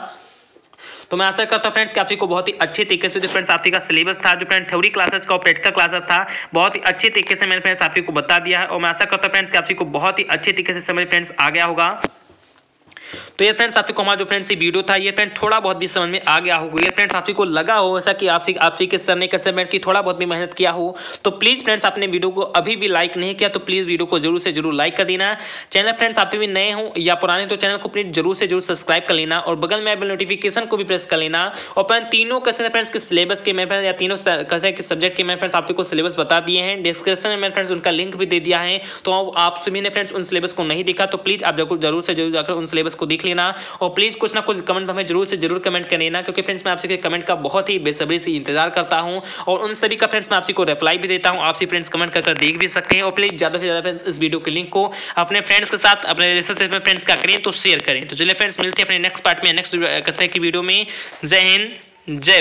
तो मैं आशा करता हूं फ्रेंड्स कि आपको बहुत ही अच्छे तरीके से जो फ्रेंड्स आपका का सिलेबस था, जो फ्रेंड्स थ्योरी क्लासेस का और प्रैक्टिकल क्लासेस था, बहुत ही अच्छे तरीके से मैंने फ्रेंड्स आपको बता दिया है। और मैं आशा करता हूं फ्रेंड्स कि आपको बहुत ही अच्छे तरीके से समझ फ्रेंड्स आ गया होगा। तो ये फ्रेंड्स आपको हमारा जो फ्रेंड्स ये वीडियो था, ये फ्रेंड थोड़ा बहुत भी समझ में आ गया होगा। ये फ्रेंड्स आपको लगा हो ऐसा कि आपसे के सर ने कैसे फ्रेंड की थोड़ा बहुत भी मेहनत किया हो, तो प्लीज़ फ्रेंड्स आपने वीडियो को अभी भी लाइक नहीं किया तो प्लीज़ वीडियो को जरूर से जरूर लाइक कर देना। चैनल फ्रेंड्स आप भी नए हो या पुराने तो चैनल को प्लीज जरूर से जरूर सब्सक्राइब कर लेना और बगल में बेल नोटिफिकेशन को भी प्रेस कर लेना। और फ्रेंड तीनों कैसे फ्रेंड्स के सिलेबस के मेरे फ्रेंड्स या तीनों कहते हैं कि सब्जेक्ट के मेरे फ्रेंड्स आपको सिलेबस बता दिए हैं। डिस्क्रिप्शन में मेरे फ्रेंड्स उनका लिंक भी दे दिया है। तो आप सभी ने फ्रेंड्स उन सिलेबस को नहीं देखा तो प्लीज़ आप जरूर से जरूर जाकर उन सिलेबस को देख लेना। और प्लीज़ कुछ ना कुछ कमेंट हमें जरूर से जरूर कमेंट कर देना क्योंकि फ्रेंड्स मैं आपसे कमेंट का बहुत ही बेसब्री से इंतजार करता हूं और उन सभी का फ्रेंड्स मैं आपसे को रिप्लाई भी देता हूं। आपसे फ्रेंड्स कमेंट कर देख भी सकते हैं। और प्लीज़ ज़्यादा से ज़्यादा फ्रेंड्स इस वीडियो के लिंक को अपने फ्रेंड्स के साथ अपने रिलेशनशिप में फ्रेंड्स का करें तो शेयर करें। तो चलिए फ्रेंड्स मिलते हैं अपने नेक्स्ट पार्ट में नेक्स्ट वीडियो में। जय हिंद जय